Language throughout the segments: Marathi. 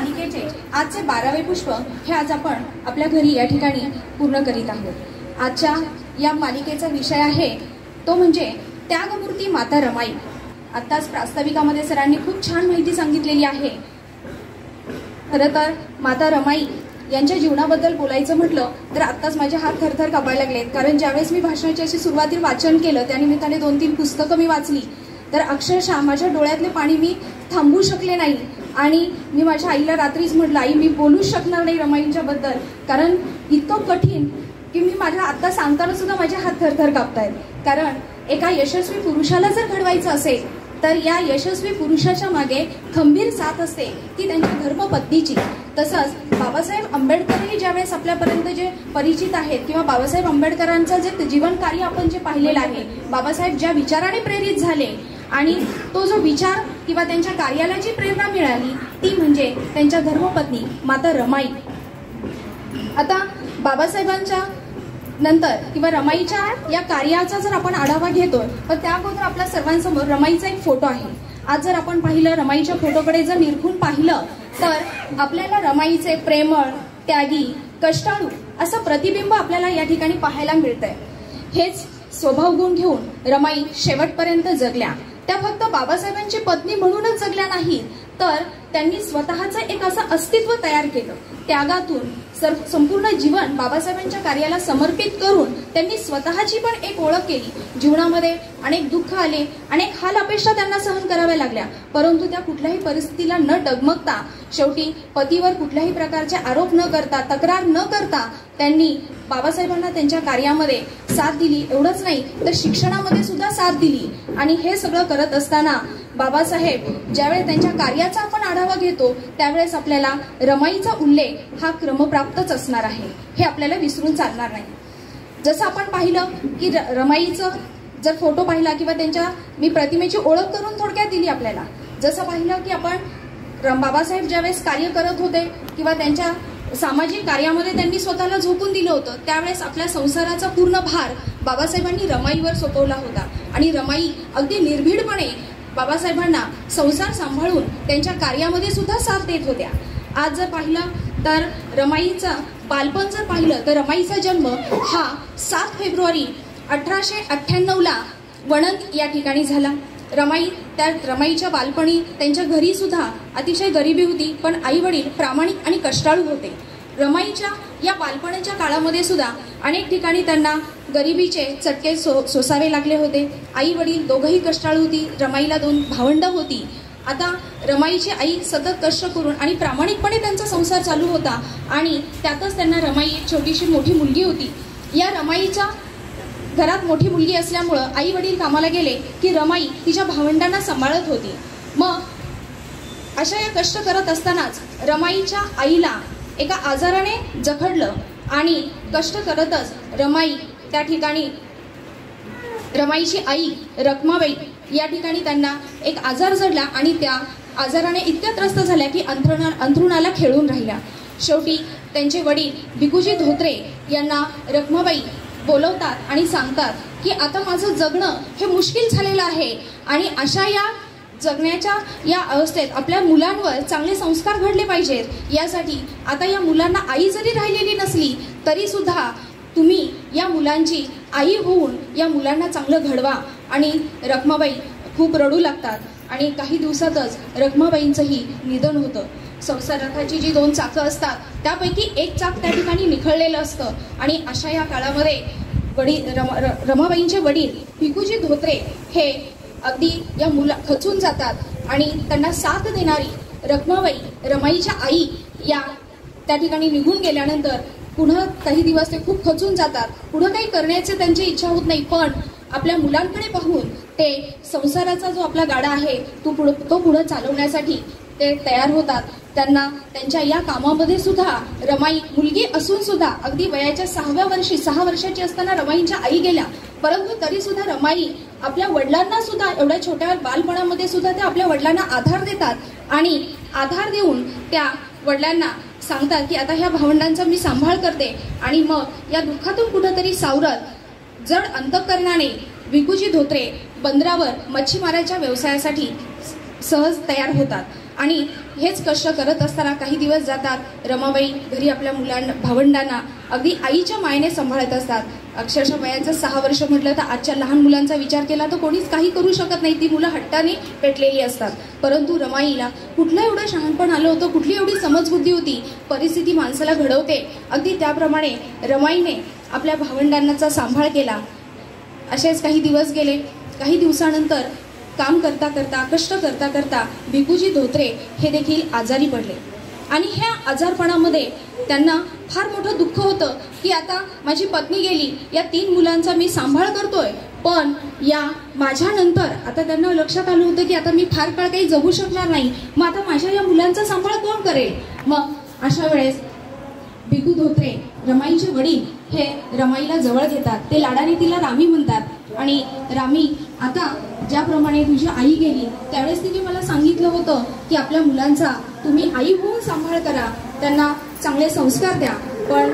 मालिकेचे आजचे 12वे पुष्प हे आज आपण आपल्या घरी या ठिकाणी पूर्ण करीत आहोत। आजच्या या मालिकेचा विषय आहे तो म्हणजे त्यागमूर्ती माता रमाई। आताच प्रास्ताविकामध्ये सरांनी खूप छान माहिती सांगितलेली आहे। खरं तर माता रमाई यांच्या जीवनाबद्दल बोलायचं म्हटलं तर आत्ताच माझे हात थरथर कापायला लागलेत, कारण ज्यावेळेस मी भाषणाची अशी सुरुवातीला वाचन केलं त्यानिमित्ताने 2-3 पुस्तकं मी वाचली तर अक्षरशः माझ्या डोळ्यातले पाणी मी थांबवू शकले नाही। आणि मी माझ्या आईला रात्रीच म्हटलं, आई मी बोलूच शकणार नाही रमाईंच्या बद्दल, कारण इतकं कठीण की मी माझ्या आत्ता सांगताना सुद्धा माझे हात थरथर कापतायत। कारण एका यशस्वी पुरुषाला जर घडवायचं असेल तर या यशस्वी पुरुषाच्या मागे खंबीर साथ असते ती त्यांच्या धर्मपत्नीची। तसंच बाबासाहेब आंबेडकरही ज्यावेळेस आपल्यापर्यंत जे परिचित आहेत किंवा बाबासाहेब आंबेडकरांचं जे जीवन कार्य आपण जे पाहिलेलं आहे, बाबासाहेब ज्या विचाराने प्रेरित झाले आणि तो जो विचार किंवा त्यांच्या कार्याला जी प्रेरणा मिळाली ती म्हणजे त्यांच्या धर्मपत्नी माता रमाई। आता बाबासाहेबांच्या नंतर किंवा रमाईच्या या कार्याचा जर आपण आढावा घेतोय तर त्या अगोदर आपल्या सर्वांसमोर रमाईचा एक फोटो आहे। आज जर आपण पाहिलं रमाईच्या फोटोकडे जर निरखून पाहिलं तर आपल्याला रमाईचे प्रेमळ, त्यागी, कष्टाळू असं प्रतिबिंब आपल्याला या ठिकाणी पाहायला मिळतंय। हेच स्वभाव गुण घेऊन रमाई शेवटपर्यंत जगल्या। त्या फक्त बाबासाहेबांची पत्नी म्हणूनच जगल्या नाहीत तर त्यांनी स्वतःचं एक असं अस्तित्व तयार केलं। त्यागातून संपूर्ण जीवन बाबासाहेबांच्या कार्याला समर्पित करून त्यांनी स्वतःची पण एक ओळख केली। जीवनामध्ये अनेक दुःख आले, अनेक हाल अपेक्षा त्यांना सहन कराव्या लागल्या, परंतु त्या कुठल्याही परिस्थितीला न डगमगता शेवटी पतीवर कुठल्याही प्रकारचे आरोप न करता, तक्रार न करता त्यांनी बाबासाहेबांना त्यांच्या कार्यामध्ये साथ दिली। एवढंच नाही तर शिक्षणामध्ये सुद्धा साथ दिली। आणि हे सगळं करत असताना बाबासाहेब ज्यावेळेस त्यांच्या कार्याचा आपण आढावा घेतो त्यावेळेस आपल्याला रमाईचा उल्लेख हा क्रमप्राप्तच असणार आहे, हे आपल्याला विसरून चालणार नाही। जसं आपण पाहिलं की रमाईचं जर फोटो पाहिला किंवा त्यांच्या मी प्रतिमेची ओळख करून थोडक्यात दिली आपल्याला। जसं पाहिलं की आपण बाबासाहेब ज्यावेळेस कार्य करत होते किंवा त्यांच्या सामाजिक कार्यामध्ये त्यांनी स्वतःला झोकून दिलं होतं त्यावेळेस आपल्या संसाराचा पूर्ण भार बाबासाहेबांनी रमाईवर सोपवला होता आणि रमाई अगदी निर्भीडपणे बाबासाहेबांना संसार सांभाळून त्यांच्या कार्यामध्ये सुद्धा साथ देत होत्या। आज जर पाहिलं तर रमाईचं बालपण जर पाहिलं तर रमाईचा जन्म हा 7 फेब्रुवारी 1898 वणंद या ठिकाणी झाला। रमाईच्या बालपणी त्यांच्या घरी सुद्धा अतिशय गरिबी होती, पण आई वडील प्रामाणिक आणि कष्टाळू होते। रमाईच्या या बालपणाच्या काळामध्ये सुद्धा अनेक ठिकाणी त्यांना गरिबीचे चटके सोसावे लागले होते। आई वडील दोघंही कष्टाळू होती। रमाईला 2 भावंड होती। आता रमाईची आई सतत कष्ट करून आणि प्रामाणिकपणे त्यांचा संसार चालू होता आणि त्यातच त्यांना रमाई एक छोटीशी मोठी मुलगी होती। या रमाईच्या घरात मोठी मुलगी असल्यामुळं आई वडील कामाला गेले की रमाई तिच्या भावंडांना सांभाळत होती। मग अशा या कष्ट करत असतानाच रमाईच्या आईला एका आजाराने जखडलं आणि कष्ट करतच रमाई त्या ठिकाणी रमाईची आई रखमाबाई या ठिकाणी त्यांना एक आजार जडला आणि त्या आजाराने इतक्या त्रस्त झाल्या की अंथरुणाला खेळून राहिल्या। शेवटी त्यांचे वडील भिकुजी धोत्रे यांना रखमाबाई बोलवतात आणि सांगतात की आता माझं जगणं हे मुश्किल झालेलं आहे आणि अशा या जगण्याच्या या अवस्थेत आपल्या मुलांवर चांगले संस्कार घडले पाहिजेत, यासाठी आता या मुलांना आई जरी राहिलेली नसली तरी सुद्धा तुम्ही या मुलांची आई होऊन या मुलांना चांगलं घडवा। आणि रखमाबाई खूप रडू लागतात आणि काही दिवसातच रखमाबाईंचंही निधन होतं। संसार रथाची जी 2 चाकं असतात त्यापैकी एक चाक त्या ठिकाणी निखळलेलं असतं आणि अशा या काळामध्ये रमाबाईंचे वडील भिकुजी धोत्रे हे अगदी या खचून जातात आणि त्यांना साथ देणारी रखमाबाई रमाईच्या आई या त्या ठिकाणी निघून गेल्यानंतर पुन्हा काही दिवस ते खूप खचून जातात। पुढे काही करण्याची त्यांची इच्छा होत नाही, पण आपल्या मुलांकडे पाहून ते संसाराचा जो आपला गाडा आहे तो पुढे चालवण्यासाठी ते तयार होतात। त्यांना त्यांच्या या कामामध्ये सुद्धा रमाई मुलगी असून सुद्धा अगदी वयाच्या 6व्या वर्षी 6 वर्षाची असताना रमाईंच्या आई गेल्या, परंतु तरी सुद्धा रमाई आपल्या वडिलांना सुद्धा एवढ्या छोट्या बालपणामध्ये सुद्धा त्या आपल्या वडिलांना आधार देतात आणि आधार देऊन त्या वडिलांना सांगतात की आता ह्या भावंडांचा मी सांभाळ करते। आणि मग या दुःखातून कुठेतरी सावरत जड अंतःकरणाने भिकुजी धोत्रे बंदरावर मच्छीमाराच्या व्यवसायासाठी सहज तयार होतात आणि हेच कष्ट करत असताना काही दिवस जातात. रमाबाई घरी आपल्या भावंडांना अगदी आईच्या मायेने सांभाळत असतात. अक्षरशः वयाचं 6 वर्ष म्हटलं तर आजच्या लहान मुलांचा विचार केला तर कोणीच काही करू शकत नाही. ती मुलं हट्टाने पेटलेली असतात. परंतु रमाईला कुठलं एवढं शहाणपण आलं होतं, कुठली एवढी समजबुद्धी होती. परिस्थिती माणसाला घडवते, अगदी त्याप्रमाणे रमाईने आपल्या भावंडांचा सांभाळ केला. असेच काही दिवस गेले. काही दिवसानंतर काम करता करता, कष्ट करता करता भिकूजी धोत्रे हे देखील आजारी पडले. आणि ह्या आजारपणामध्ये त्यांना फार मोठं दुःख होतं की आता माझी पत्नी गेली, या 3 मुलांचा मी सांभाळ करतोय, पण या माझ्यानंतर आता त्यांना लक्षात आलं होतं की आता मी फार काळ काही जगू शकणार नाही. मग आता माझ्या या मुलांचा सांभाळ कोण करेल? मग अशा वेळेस भिकू धोत्रे रमाईचे वडील हे रमाईला जवळ घेतात. ते लाडाने तिला रामी म्हणतात. आणि रामी, आता ज्याप्रमाणे तुझी आई गेली त्यावेळेस तिने मला सांगितलं होतं की आपल्या मुलांचा तुम्ही आई होऊन सांभाळ करा, त्यांना चांगले संस्कार द्या. पण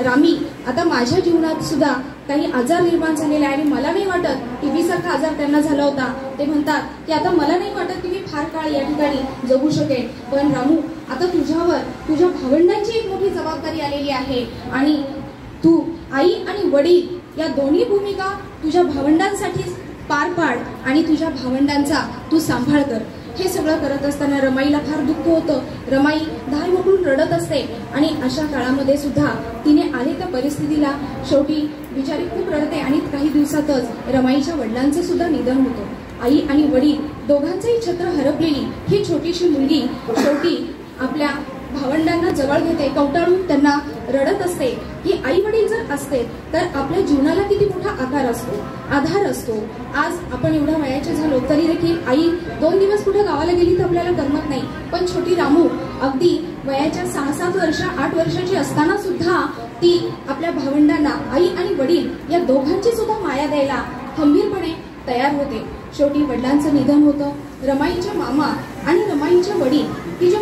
रामी, आता माझ्या जीवनात सुद्धा काही आजार निर्माण झालेले आहे आणि मला नाही वाटत, टीबी सारखा आजार त्यांना झाला होता. ते म्हणतात की आता मला नाही वाटत की मी फार काळ या ठिकाणी जगू शकेन. पण रामू, आता तुझ्यावर तुझ्या भावंडांची एक मोठी जबाबदारी आलेली आहे आणि तू आई आणि वडील या दोन्ही भूमिका तुझ्या भावंडांसाठी पार पाड आणि तुझ्या भावंडांचा तू सांभाळ कर. हे सगळं करत असताना रमाईला फार दुःख होतं. रमाई धार मोकळून रडत असते. आणि अशा काळामध्ये सुद्धा तिने आले त्या परिस्थितीला शेवटी बिचारी खूप रडते. आणि काही दिवसातच रमाईच्या वडिलांचं सुद्धा निधन होतं. आई आणि वडील दोघांचंही छत्र हरपलेली ही छोटीशी मुलगी शेवटी आपल्या भावंडांना जवळ घेते, कवटाळून त्यांना रडत असते की आई वडील जर असते तर आपल्या जीवनाला किती मोठा आधार असतो. आज आपण एवढ्या वयाचे झालो तरी देखील आई 2 दिवस कुठे गावाला गेली तर आपल्याला करमत नाही. पण छोटी रामू अगदी वयाच्या 6-7 वर्ष 8 वर्षाची असताना सुद्धा ती आपल्या भावंडांना आई आणि वडील या दोघांची सुद्धा माया द्यायला खंबीरपणे तयार होते. शेवटी वडिलांचं निधन होतं. रमाईचे मामा आणि रमाईचे वडील की जे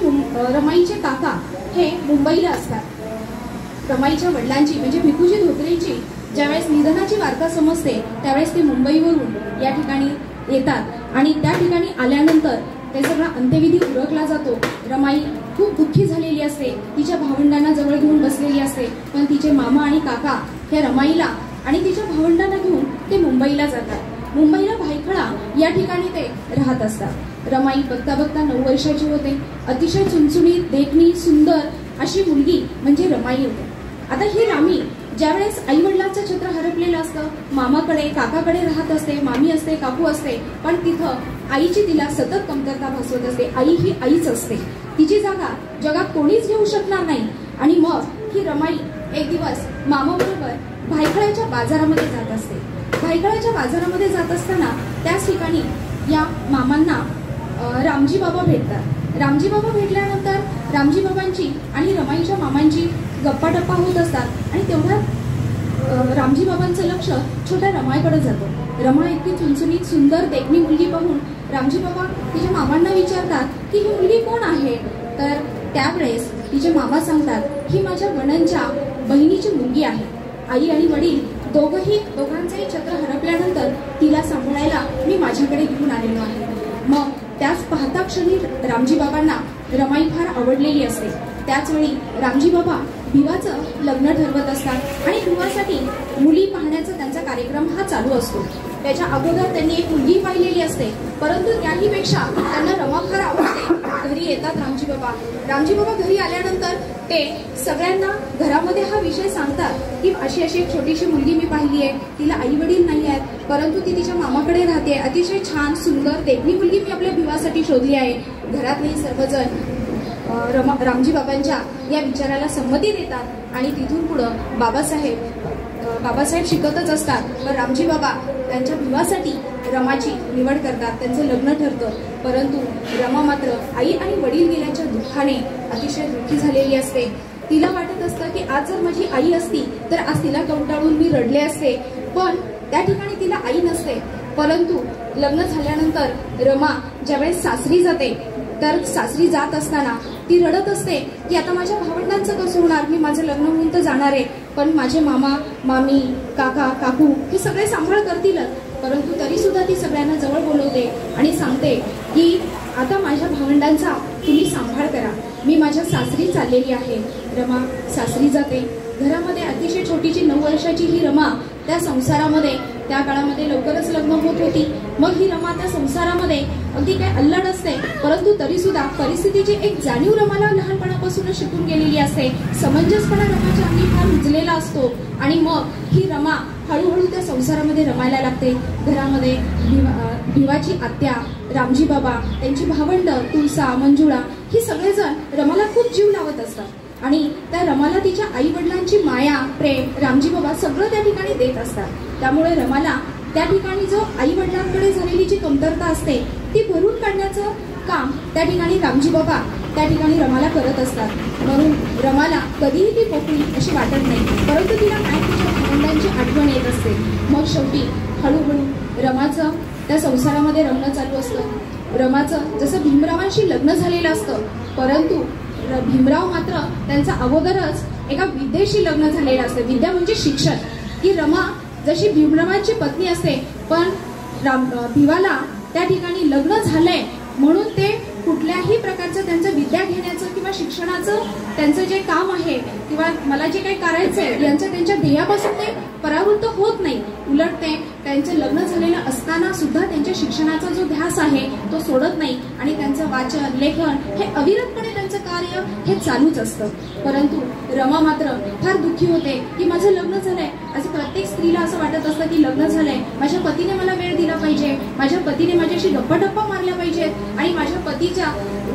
रमाईचे काका हे मुंबईला असतात. रमाईच्या वडिलांची म्हणजे भिकूजी धोत्रेंची ज्यावेळेस निधनाची वार्ता समजते त्यावेळेस ते मुंबईवरून या ठिकाणी येतात. आणि त्या ठिकाणी आल्यानंतर ते सगळा अंत्यविधी उरकला जातो. रमाई खूप दुःखी झालेली असते, तिच्या भावंडांना जवळ घेऊन बसलेली असते. पण तिचे मामा आणि काका हे रमाईला आणि तिच्या भावंडांना घेऊन ते मुंबईला जातात. मुंबईला भायखळा या ठिकाणी ते राहत असतात. रमाई बघता बघता 9 वर्षाची होते. अतिशय चुणचुणीत, देखणी, सुंदर अशी मुलगी म्हणजे रमाई होते. आता ही रामी ज्यावेळेस आई वडिलांचं छत्र हरपलेलं असतं, मामाकडे काकाकडे राहत असते, मामी असते, काकू असते, पण तिथं आईची तिला सतत कमतरता भासवत असते. आई ही आईच असते, तिची जागा जगात कोणीच घेऊ शकणार नाही. आणि मग ही रमाई एक दिवस मामाबरोबर भायखळ्याच्या बाजारामध्ये जात असते. भायखळ्याच्या बाजारामध्ये जात असताना त्याच ठिकाणी या मामांना रामजी बाबा भेटतात. रामजी बाबा भेटल्यानंतर रामजी बाबांची आणि रमाईच्या मामांची गप्पा टप्पा होत असतात. आणि तेवढ्यात रामजी बाबांचं लक्ष छोट्या रमाईकडे जातं. रमा इतकी चुणचुणीत, सुंदर, देखणी मुलगी पाहून रामजी बाबा तिच्या मामांना विचारतात की ही मुलगी कोण आहे. तर त्यावेळेस तिचे मामा सांगतात ही माझ्या गणनच्या बहिणीची मुलगी आहे. आई आणि वडील दोघांचंही छत्र हरपल्यानंतर तिला सांभाळायला मी माझ्याकडे घेऊन आलेलो आहे. मग त्याच पाहता क्षणी रामजी बाबांना रमाई फार आवडलेली असते. त्याचवेळी रामजी बाबा भिवाचं लग्न ठरवत असतात आणि भिवासाठी मुली पाहण्याचा त्यांचा कार्यक्रम हा चालू असतो. त्याच्या अगोदर त्यांनी एक मुलगी पाहिलेली असते, परंतु त्याहीपेक्षा त्यांना रमा फार आवडते. घरी येतात रामजी बाबा. रामजी बाबा घरी आल्यानंतर ते सगळ्यांना घरामध्ये हा विषय सांगतात की अशी अशी एक छोटीशी मुलगी मी पाहिली आहे, तिला आई वडील नाही आहेत, परंतु ती तिच्या मामाकडे राहते. अतिशय छान, सुंदर, देखणी मुलगी मी आपल्या भिवासाठी शोधली आहे. घरातले सर्वजण रामजी बाबांच्या या विचाराला संमती देतात. आणि तिथून पुढं बाबासाहेब शिकतच असतात. पण रामजी बाबा त्यांच्या भिवासाठी रमाची निवड करतात. त्यांचं लग्न ठरतं. परंतु रमा मात्र आई आणि वडील गेल्याच्या दुःखाने अतिशय दुःखी झालेली असते. तिला वाटत असतं की आज जर माझी आई असती तर आज तिला कवटाळून मी रडले असते. पण त्या ठिकाणी तिला आई नसते. परंतु लग्न झाल्यानंतर रमा ज्यावेळेस सासरी जाते तर सासरी जात असताना ती रडत असते की आता माझ्या भावंडांचं कसं होणार, मी माझं लग्न होऊन तर जाणार आहे, पण माझे मामा, मामी, काका, काकू हे सगळे सांभाळ करतीलच. परंतु तरी सुद्धा ती सगळ्यांना जवळ बोलवते आणि सांगते की आता माझ्या भावंडांचा तुम्ही सांभाळ करा. मी माझ्या सासरी चाललेली आहे. रमा सासरी जाते. घरामध्ये अतिशय छोटीची 9 वर्षाची ही रमा त्या संसारामध्ये, त्या काळामध्ये लवकरच लग्न होत होती. मग ही रमा त्या संसारामध्ये अगदी काय अल्लड असते, परंतु तरी सुद्धा परिस्थितीची एक जाणीव रमाला लहानपणापासूनच शिकून गेलेली असते. समंजसपणा रमाच्या अंगी फार रुजलेला असतो आणि मग ही रमा हळूहळू त्या संसारामध्ये रमायला लागते. घरामध्ये भिवाची आत्या, रामजी बाबा, त्यांची भावंड तुळसा, मंजुळा ही सगळेजण रमाला खूप जीव लावत असतात आणि त्या रमाला तिच्या आई वडिलांची माया, प्रेम, रामजी बाबा सगळं त्या ठिकाणी देत असतात. त्यामुळे रमाला त्या ठिकाणी जो आई वडिलांकडे झालेली जी कमतरता असते ती भरून काढण्याचं काम त्या ठिकाणी रामजी बाबा त्या ठिकाणी रमाला करत असतात. म्हणून रमाला कधीही ती पोकळी अशी वाटत नाही, परंतु तिला काय तिच्या भावंडांची आठवण येत असते. मग शेवटी हळूहळू रमाचं त्या संसारामध्ये रमणं चालू असतं. रमाचं जसं भीमरावांशी लग्न झालेलं असतं, परंतु भीमराव मात्र त्यांचा अगोदरच एका विद्येशी लग्न झालेलं असतं. विद्या म्हणजे शिक्षण. की रमा जशी भीमरावांची पत्नी असते, पण भिवाला त्या ठिकाणी लग्न झालंय म्हणून ते कुठल्याही प्रकारचं त्यांचं विद्या घेण्याचं किंवा शिक्षणाचं त्यांचं जे काम आहे किंवा मला जे काही करायचंय यांचं त्यांच्या ध्येयापासून ते परावृत्त होत नाही. उलट ते त्यांचं लग्न झालेलं असताना सुद्धा त्यांच्या शिक्षणाचा जो ध्यास आहे तो सोडत नाही आणि त्यांचं वाचन, लेखन हे अविरतपणे त्यांचं कार्य हे चालूच असतं. परंतु रमा मात्र फार दुःखी होते की माझं लग्न झालंय. असं प्रत्येक स्त्रीला असं वाटत असतं की लग्न झालंय, माझ्या पतीने मला वेळ दिला पाहिजे, माझ्या पतीने माझ्याशी गप्पा मारल्या पाहिजेत आणि माझ्या पतीच्या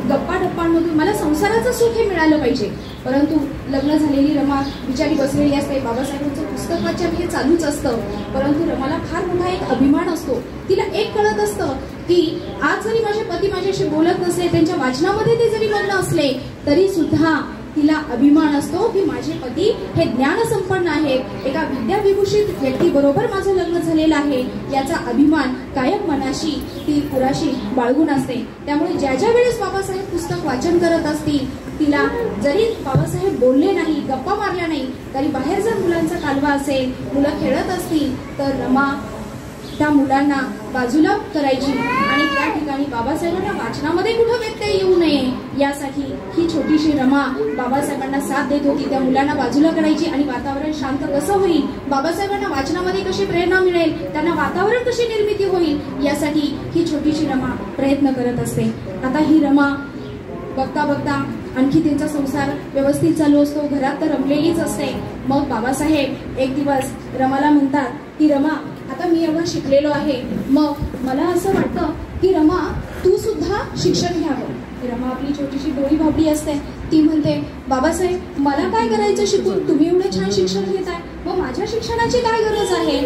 गप्पाटप्पांमधून मला संसाराचं सुख हे मिळालं पाहिजे. परंतु लग्न झालेली रमा बिचारी बसलेली असते. बाबासाहेबांचं पुस्तक वाचन हे चालूच असतं, परंतु रमाला फार मोठा एक अभिमान असतो. तिला एक कळत असतं की आज जरी माझे पती माझ्याशी बोलत नसले, त्यांच्या वाचनामध्ये ते जरी मग्न असले, तरी सुद्धा तिला अभिमान असतो की माझे पती हे ज्ञान संपन्न आहेत, एका विद्याविभूषित व्यक्ती बरोबर माझं लग्न झालेलं आहे. याचा अभिमान कायम मनाशी ती पुराशी बाळगून असते. त्यामुळे ज्या ज्या वेळेस बाबासाहेब पुस्तक वाचन करत असतील, तिला जरी बाबासाहेब बोलले नाही, गप्पा मारल्या नाही, तरी बाहेर जर मुलांचा कालवा असेल, मुलं खेळत असतील, तर रमा त्या मुलांना बाजूला करायची आणि त्या ठिकाणी बाबासाहेबांना वाचनामध्ये कुठं व्यत्यय येऊ नये यासाठी ही छोटीशी रमा बाबासाहेबांना साथ देत होती. त्या मुलांना बाजूला करायची आणि वातावरण शांत कसं होईल, बाबासाहेबांना वाचनामध्ये कशी प्रेरणा मिळेल, त्यांना वातावरण कशी निर्मिती होईल यासाठी ही छोटीशी रमा प्रयत्न करत असते. आता ही रमा बघता बघता आणखी त्यांचा संसार व्यवस्थित चालू असतो. घरात तर रमलेलीच असते. मग बाबासाहेब एक दिवस रमाला म्हणतात की रमा, आता मी एवढं शिकलेलो आहे, मग मला असं वाटतं की रमा तू सुद्धा शिक्षण घ्यावं. रमा आपली छोटीशी डोळी भाबडी असते. ती म्हणते बाबासाहेब मला काय करायचं शिकून, तुम्ही एवढं छान शिक्षण घेताय, मग माझ्या शिक्षणाची काय गरज आहे.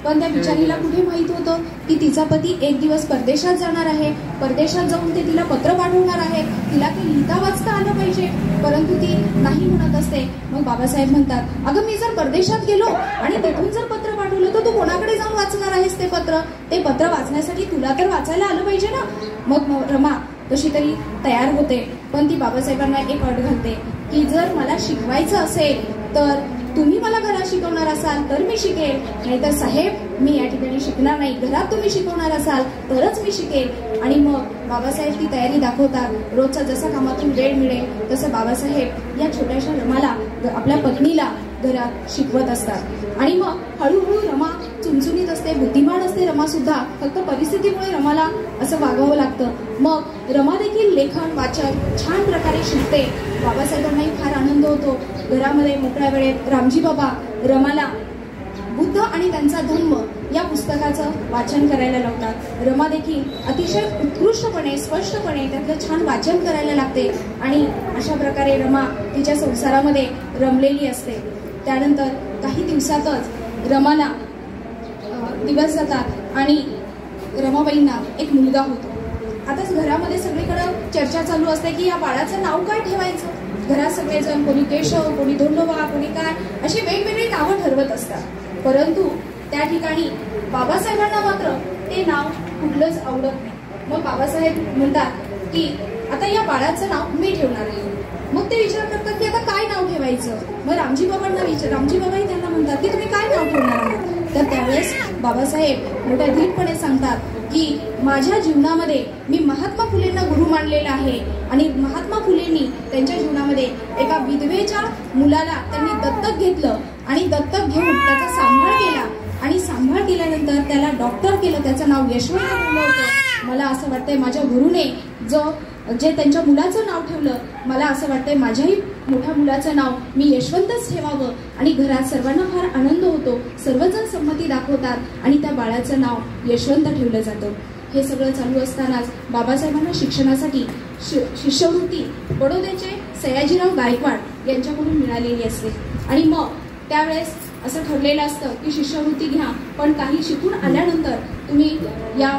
पण त्या बिचारीला कुठे माहित होतं की तिचा पती एक दिवस परदेशात जाणार आहे. परदेशात जाऊन ते तिला पत्र पाठवणार आहे, तिला ते लिहिता वाचता आलं पाहिजे, परंतु ती नाही म्हणत असते. मग बाबासाहेब म्हणतात अगं मी जर परदेशात गेलो आणि तिथून जर पत्र पाठवलं तर तू कोणाकडे जाऊन वाचणार आहेस ते पत्र. ते पत्र वाचण्यासाठी तुला तर वाचायला आलं पाहिजे ना. मग रमा तशी तरी तयार होते, पण ती बाबासाहेबांना एक अट घालते की जर मला शिकवायचं असेल तर तुम्ही मला घरात शिकवणार असाल तर मी शिकेल, नाहीतर साहेब मी या ठिकाणी शिकणार नाही, घरात तुम्ही शिकवणार असाल तरच मी शिकेल. आणि मग बाबासाहेब ती तयारी दाखवतात. रोजचा जसा कामातून वेळ मिळेल तसं बाबासाहेब या छोट्याशा रमाला आपल्या पत्नीला घरात शिकवत असतात. आणि मग हळूहळू रमा चुणचुणीत असते, बुद्धिमान असते रमा सुद्धा, फक्त परिस्थितीमुळे रमाला असं वागावं लागतं. मग रमा देखील लेखन वाचन छान प्रकारे शिकते. बाबासाहेबांनाही फार आनंद होतो. घरामध्ये मोकळ्या वेळेत रामजी बाबा रमाला बुद्ध आणि त्यांचा धम्म या पुस्तकाचं वाचन करायला लावतात. रमा देखील अतिशय उत्कृष्टपणे स्पष्टपणे त्यातलं छान वाचन करायला लागते आणि अशा प्रकारे रमा तिच्या संसारामध्ये रमलेली असते. त्यानंतर काही दिवसातच रमाला दिवस जातात आणि रमाबाईंना एक मुलगा होतो. आताच घरामध्ये सगळीकडे चर्चा चालू असते की या बाळाचं नाव काय ठेवायचं. घरात सगळेजण कोणी केशव, कोणी धोंडोबा, कोणी काय अशी वेगवेगळी नावं ठरवत असतात. परंतु त्या ठिकाणी बाबासाहेबांना मात्र ते नाव कुठलंच आवडत नाही. मग बाबासाहेब म्हणतात की आता या बाळाचं नाव मी ठेवणार आहे. मग ते विचार करतात की आता काय नाव ठेवायचं. मग रामजी बाबांना रामजी बाबाही त्यांना म्हणतात की तुम्ही काय नाव ठेवणार आहात. तर त्यावेळेस त्यावेळेस बाबासाहेब मोठ्या धीटपणे सांगतात की माझ्या जीवनामध्ये मी महात्मा फुलेंना गुरु मानलेला आहे आणि महात्मा फुलेंनी त्यांच्या जीवनामध्ये एका विधवेच्या मुलाला त्यांनी दत्तक घेतलं आणि दत्तक घेऊन त्याचा सांभाळ केला आणि सांभाळ केल्यानंतर त्याला डॉक्टर केलं, त्याचं नाव यशवंत ठेवलं होतं. मला असं वाटतंय माझ्या गुरुने जे त्यांच्या मुलाचं नाव ठेवलं, मला असं वाटतंय माझ्याही मोठ्या मुलाचं नाव मी यशवंतच ठेवावं. आणि घरात सर्वांना फार आनंद होतो, सर्वजण संमती दाखवतात आणि त्या बाळाचं नाव यशवंत ठेवलं जातं. हे सगळं चालू असतानाच बाबासाहेबांना शिक्षणासाठी शिष्यवृत्ती बडोद्याचे सयाजीराव गायकवाड यांच्याकडून मिळालेली असते. आणि मग त्यावेळेस असं ठरलेलं असतं की शिष्यवृत्ती घ्या, पण काही शिकून आल्यानंतर तुम्ही या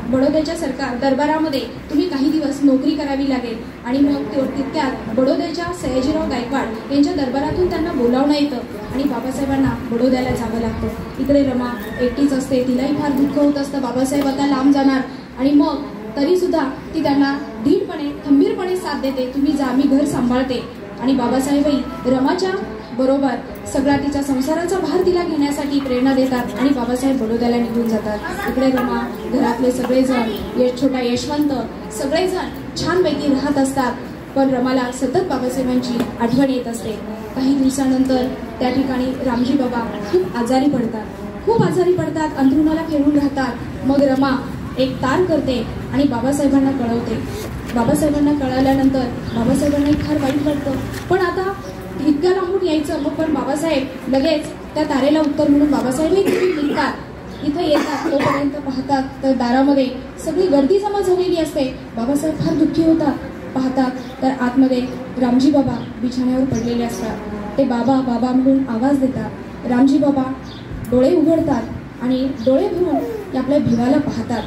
बडोद्याच्या सरकार दरबारामध्ये तुम्ही काही दिवस नोकरी करावी लागेल. आणि मग तितक्यात बडोद्याच्या सयाजीराव गायकवाड यांच्या दरबारातून त्यांना बोलावणं येतं आणि बाबासाहेबांना बडोद्याला जावं लागतं. इकडे रमा एकटीच असते, तिलाही फार दुःख होत असतं, बाबासाहेब आता लांब जाणार. आणि मग तरी सुद्धा ती त्यांना धीटपणे खंबीरपणे साथ देते, तुम्ही जा, मी घर सांभाळते. आणि बाबासाहेबही रमाच्या बरोबर सगळा तिचा संसाराचा भार तिला घेण्यासाठी प्रेरणा देतात आणि बाबासाहेब बडोद्याला निघून जातात. इकडे रमा घरातले सगळेजण, छोटा यशवंत, सगळेजण छानपैकी राहत असतात. पण रमाला सतत बाबासाहेबांची आठवण येत असते. काही दिवसानंतर त्या ठिकाणी रामजी बाबा खूप आजारी पडतात, अंथरुणाला खेळून राहतात. मग रमा एक तार करते आणि बाबासाहेबांना कळवते. बाबासाहेबांना कळाल्यानंतर बाबासाहेबांना फार वाईट वाटतं, पण आता इतक्या लांबून यायचं. मग पण बाबासाहेब लगेच त्या तारेला उत्तर म्हणून बाबासाहेब निघतात, इथं येतात. तोपर्यंत पाहतात तर दारामध्ये सगळी गर्दी जमा झालेली असते. बाबासाहेब फार दुःखी होतात. पाहतात तर आतमध्ये रामजी बाबा बिछाण्यावर पडलेले असतात. ते बाबा बाबा म्हणून आवाज देतात. रामजी बाबा डोळे उघडतात आणि डोळे भरून आपल्या भिवाला पाहतात.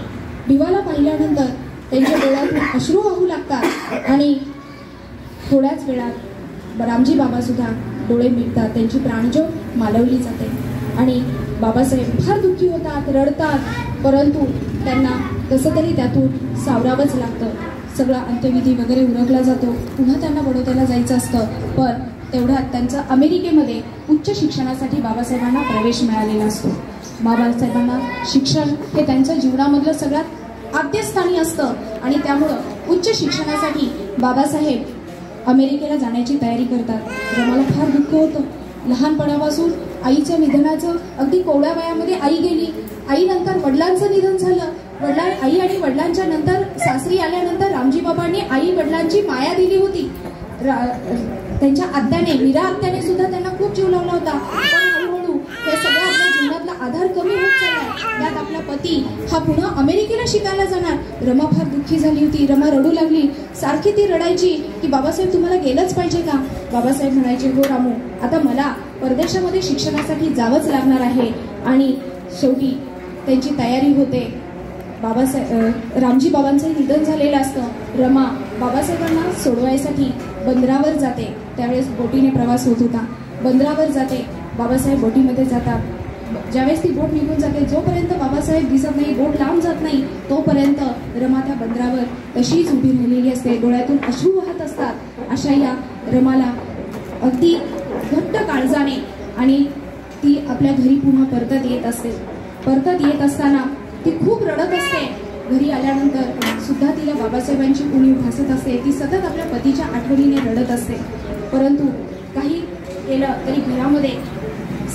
भिवाला पाहिल्यानंतर त्यांच्या डोळ्यातून अश्रू वाहू लागतात आणि थोड्याच वेळात रामजी बाबा सुद्धा डोळे मिटतात, त्यांची प्राणज्योत मालवली जाते. आणि बाबासाहेब फार दुःखी होतात, रडतात, परंतु त्यांना कसं तरी त्यातून सावरावंच लागतं. सगळा अंत्यविधी वगैरे उरकला जातो. पुन्हा त्यांना बडोद्याला जायचं असतं, पण तेवढ्यात त्यांचं अमेरिकेमध्ये उच्च शिक्षणासाठी बाबासाहेबांना प्रवेश मिळालेला असतो. बाबासाहेबांना शिक्षण हे त्यांच्या जीवनामधलं सगळ्यात आद्यस्थानी असतं आणि त्यामुळं उच्च शिक्षणासाठी बाबासाहेब अमेरिकेला जाण्याची तयारी करतात. रमाला फार दुःख होतं. लहानपणापासून आईच्या निधनाचं, अगदी कोवळ्या वयामध्ये आई गेली. आईनंतर वडिलांचं निधन झालं. आई आणि वडिलांच्या नंतर सासरी आल्यानंतर रामजी बाबांनी आई वडिलांची माया दिली होती. त्यांच्या आत्याने, मीरा आत्याने सुद्धा त्यांना खूप जीव लावला होता. पण हळूहळू हे सगळं आपल्या जीवनातला आधार कमी होत चाललाय. त्यात आपला पती हा पुन्हा अमेरिकेला शिकायला जाणार. रमा फार दुःखी झाली होती. रमा रडू लागली. सारखी ती रडायची की बाबासाहेब तुम्हाला गेलंच पाहिजे का? बाबासाहेब म्हणायचे, हो रामू, आता मला परदेशामध्ये शिक्षणासाठी जावंच लागणार आहे. आणि शेवटी त्यांची तयारी होते. रामजी बाबांचंही निधन झालेलं असतं. रमा बाबासाहेबांना सोडवायसाठी बंदरावर जाते. त्यावेळेस बोटीने प्रवास होत होता. बंदरावर जाते. बाबासाहेब बोटीमध्ये जातात. ज्यावेळेस ती बोट निघून जाते, जोपर्यंत बाबासाहेब दिसत नाही, बोट लांब जात नाही, तोपर्यंत रमा त्या बंदरावर तशीच उभी राहिलेली असते. डोळ्यातून अश्रू वाहत असतात. अशा या रमाला अगदी घट्ट काळजाने आणि ती आपल्या घरी पुन्हा परतत येत असते. परतत येत असताना ती खूप रडत असते. घरी आल्यानंतर सुद्धा तिला बाबासाहेबांची उणीव भासत असते. ती सतत आपल्या पतीच्या आठवणीने रडत असते. परंतु काही केलं तरी घरामध्ये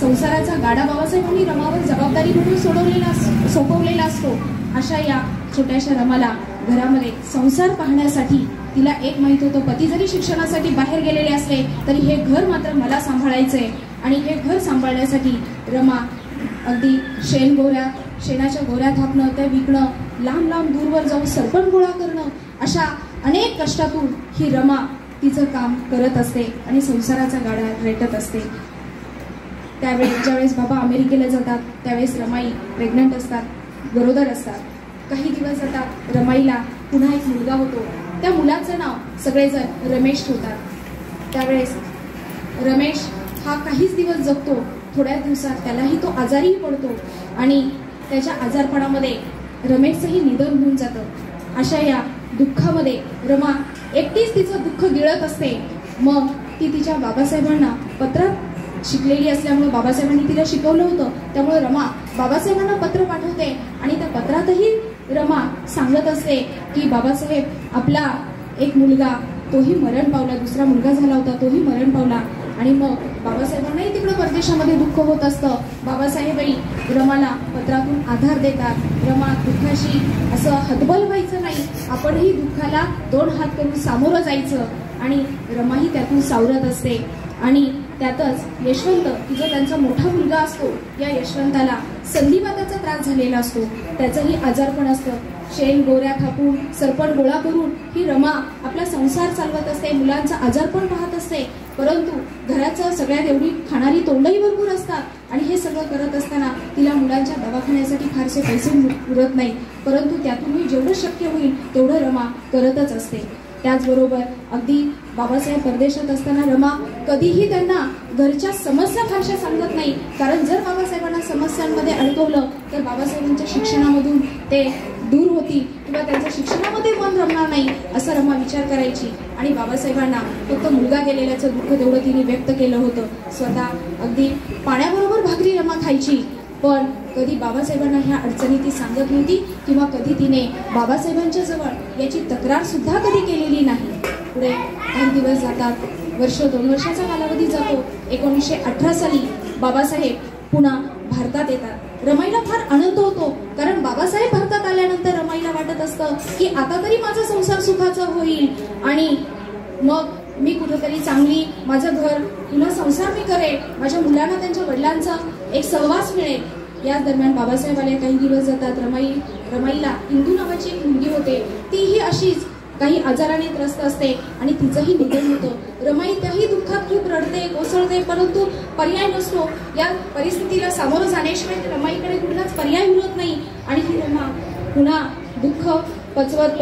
संसाराचा गाडा बाबासाहेबांनी रमावर जबाबदारी म्हणून सोपवलेला असतो. अशा या छोट्याशा रमाला घरामध्ये संसार पाहण्यासाठी तिला एक माहित होतं, पती जरी शिक्षणासाठी बाहेर गेलेले असले तरी हे घर मात्र मला सांभाळायचंय. आणि हे घर सांभाळण्यासाठी रमा अगदी शेणाच्या गोऱ्या थापणं, त्या विकणं, लांब लांब दूरवर जाऊन सरपण गोळा करणं, अशा अनेक कष्टातून ही रमा तिचं काम करत असते आणि संसाराचा गाडा रेटत असते. त्यावेळेस ज्यावेळेस बाबा अमेरिकेला जातात त्यावेळेस रमाई प्रेग्नंट असतात, गरोदर असतात. काही दिवस जातात. रमाईला पुन्हा एक मुलगा होतो. त्या मुलाचं नाव सगळेजण रमेश ठेवतात. त्यावेळेस रमेश हा काहीच दिवस जगतो. थोड्या दिवसात त्यालाही तो आजारीही पडतो आणि त्याच्या आजारपणामध्ये रमेशचंही निधन होऊन जातं. अशा या दुःखामध्ये रमा एकटीच तिचं दुःख गिळत असते. मग ती तिच्या बाबासाहेबांना पत्रात शिकलेली असल्यामुळे बाबासाहेबांनी तिला शिकवलं होतं. त्यामुळे रमा बाबासाहेबांना पत्र पाठवते आणि त्या पत्रातही रमा सांगत असते की बाबासाहेब, आपला एक मुलगा तोही मरण पावला, दुसरा मुलगा झाला होता तोही मरण पावला. आणि मग बाबासाहेबांनाही तिकडं परदेशामध्ये दुःख होत असतं. बाबासाहेबही रमाला पत्रातून आधार देतात. रमा, दुःखाशी असं हतबल व्हायचं नाही, आपणही दुःखाला 2 हात करून सामोरं जायचं. आणि रमाही त्यातून सावरत असते. आणि त्यातच यशवंत, की जो त्यांचा मोठा मुलगा असतो, या यशवंताला संधिवाताचा त्रास झालेला असतो. त्याचंही आजारपण असतं. शेण गोऱ्या थापून, सरपण गोळा करून ही रमा आपला संसार चालवत असते, मुलांचा आजारपण पाहत असते. परंतु घराचं सगळ्यात एवढी खाणारी तोंडही भरपूर असतात आणि हे सगळं करत असताना तिला मुलांच्या दवाखान्यासाठी फारसे पैसे उरत नाही. परंतु त्यातूनही जेवढं शक्य होईल तेवढं रमा करतच असते. त्याचबरोबर अगदी बाबासाहेब परदेशात असताना रमा कधीही त्यांना घरच्या समस्या फारशा सांगत नाही, कारण जर बाबासाहेबांना समस्यांमध्ये अडकवलं तर बाबासाहेबांच्या शिक्षणामधून ते दूर होती किंवा त्यांच्या शिक्षणामध्ये मन रमणार नाही असं रमा विचार करायची. आणि बाबासाहेबांना फक्त मुलगा गेलेल्याचं दुःख तेवढं तिने व्यक्त केलं होतं. स्वतः अगदी पाण्याबरोबर भाकरी रमा खायची, पण कधी बाबासाहेबांना ह्या अडचणी ती सांगत नव्हती किंवा कधी तिने बाबासाहेबांच्या जवळ याची तक्रार सुद्धा कधी केलेली नाही. पुढे काही दिवस जातात, वर्ष 2 वर्षाचा कालावधी जातो. 1918 साली बाबासाहेब पुन्हा भारतात येतात. रमाईला फार आनंद होतो, कारण बाबासाहेब भारतात आल्यानंतर रमाईला वाटत असतं की आता तरी माझा संसार सुखाचा होईल आणि मग मी कुठेतरी चांगली माझं घर पुन्हा संसार मी करेन, माझ्या मुलांना त्यांच्या वडिलांचा एक सहवास मिळेल. याच दरम्यान बाबासाहेब आले. काही दिवस जातात. रमाईला इंदू नावाची एक मुलगी होते, तीही अशीच काही आजाराने त्रस्त असते आणि तिचंही निधन होतं. रमाई त्याही दुःखात खूप रडते, कोसळते, परंतु पर्याय नसतो. या परिस्थितीला सामोरं जाण्याशिवाय रमाईकडे कुठलाच पर्याय उरत नाही आणि ही रमा पुन्हा दुःख पचवत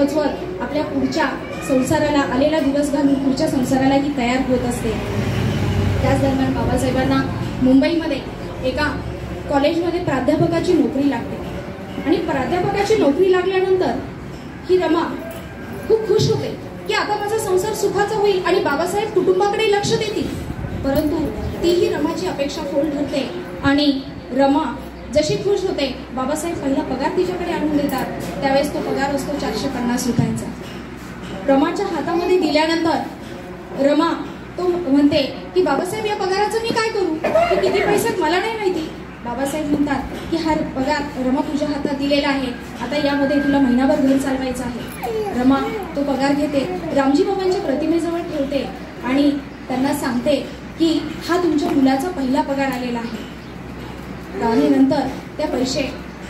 आपल्या पुढच्या संसाराला आलेला दिवस घालून पुढच्या संसाराला ही तयार होत असते. त्याच दरम्यान बाबासाहेबांना मुंबईमध्ये एका कॉलेजमध्ये प्राध्यापकाची नोकरी लागते आणि प्राध्यापकाची नोकरी लागल्यानंतर ही रमा खूप खुश होते की आता माझा संसार सुखाचा होईल आणि बाबासाहेब कुटुंबाकडे लक्ष देतील. परंतु तीही रमाची अपेक्षा फोल ठरते आणि रमा जशी खुश होते, बाबासाहेब पहिला पगार तिच्याकडे आणून देतात. त्यावेळेस तो पगार असतो 450 रुपयांचा. रमाच्या हातामध्ये दिल्यानंतर रमा तो म्हणते की बाबासाहेब, या पगाराचं मी काय करू, की किती पैशात मला नाही माहिती. बाबासाहेब म्हणतात की हा पगार रमा तुझ्या हातात दिलेला आहे, आता यामध्ये तुला महिनाभर घर चालवायचं आहे. रमा तो पगार घेते, रामजी बाबांच्या प्रतिमेजवळ ठेवते आणि त्यांना सांगते की हा तुमच्या मुलाचा पहिला पगार आलेला आहे. आणि नंतर त्या पैसे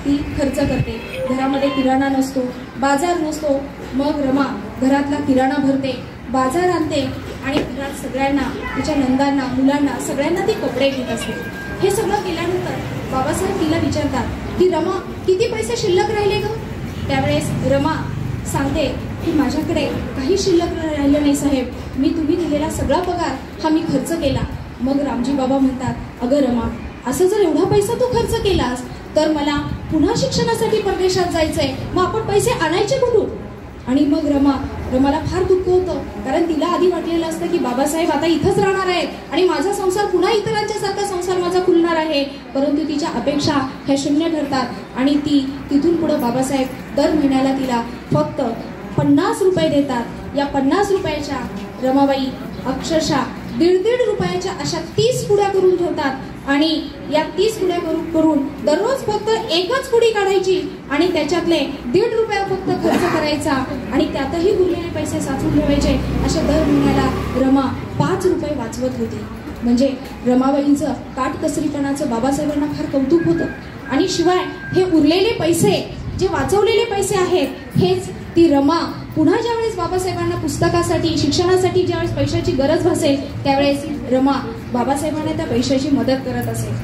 ती खर्च करते. घरामध्ये किराणा नसतो, बाजार नसतो. मग रमा घरातला किराणा भरते, बाजार आणते आणि घरात सगळ्यांना, तिच्या नंदांना, मुलांना, सगळ्यांना ती कपडे घेत असते. हे सगळं केल्यानंतर बाबासाहेब तिला विचारतात की रमा, किती पैसे शिल्लक राहिले ग? त्यावेळेस रमा सांगते की माझ्याकडे काही शिल्लक राहिलं नाही साहेब, मी तुम्ही दिलेला सगळा पगार हा मी खर्च केला. मग रामजी बाबा म्हणतात, अगं रमा, असं जर एवढा पैसा तू खर्च केलास तर मला पुन्हा शिक्षणासाठी परदेशात जायचंय, मग आपण पैसे आणायचे कुठून? आणि मग रमाला फार दुःख होतं, कारण तिला आधी वाटलेलं असतं की बाबासाहेब आता इथंच राहणार आहेत आणि माझा संसार पुन्हा इतरांच्या सारखा संसार माझा खुलणार आहे. परंतु तिच्या अपेक्षा ह्या शून्य ठरतात आणि ती तिथून पुढे बाबासाहेब दर महिन्याला तिला फक्त 50 रुपये देतात. या 50 रुपयाच्या रमाबाई अक्षरशः 1.5 रुपयाच्या अशा 30 पुड्या करून ठेवतात आणि या 30 पुड्या करून दररोज फक्त एकच पुडी काढायची आणि त्याच्यातले 1.5 रुपये फक्त खर्च करायचा आणि त्यातही उरलेले पैसे साचून ठेवायचे. अशा दर महिन्याला रमा 5 रुपये वाचवत होती. म्हणजे रमाबाईंचं काटकसरीपणाचं बाबासाहेबांना फार कौतुक होतं. आणि शिवाय हे उरलेले पैसे, जे वाचवलेले पैसे आहेत, हेच ती रमा पुन्हा ज्यावेळेस बाबासाहेबांना पुस्तकासाठी, शिक्षणासाठी ज्यावेळेस पैशाची गरज भासेल त्यावेळेस रमा बाबासाहेबांना त्या पैशाची मदत करत असेल.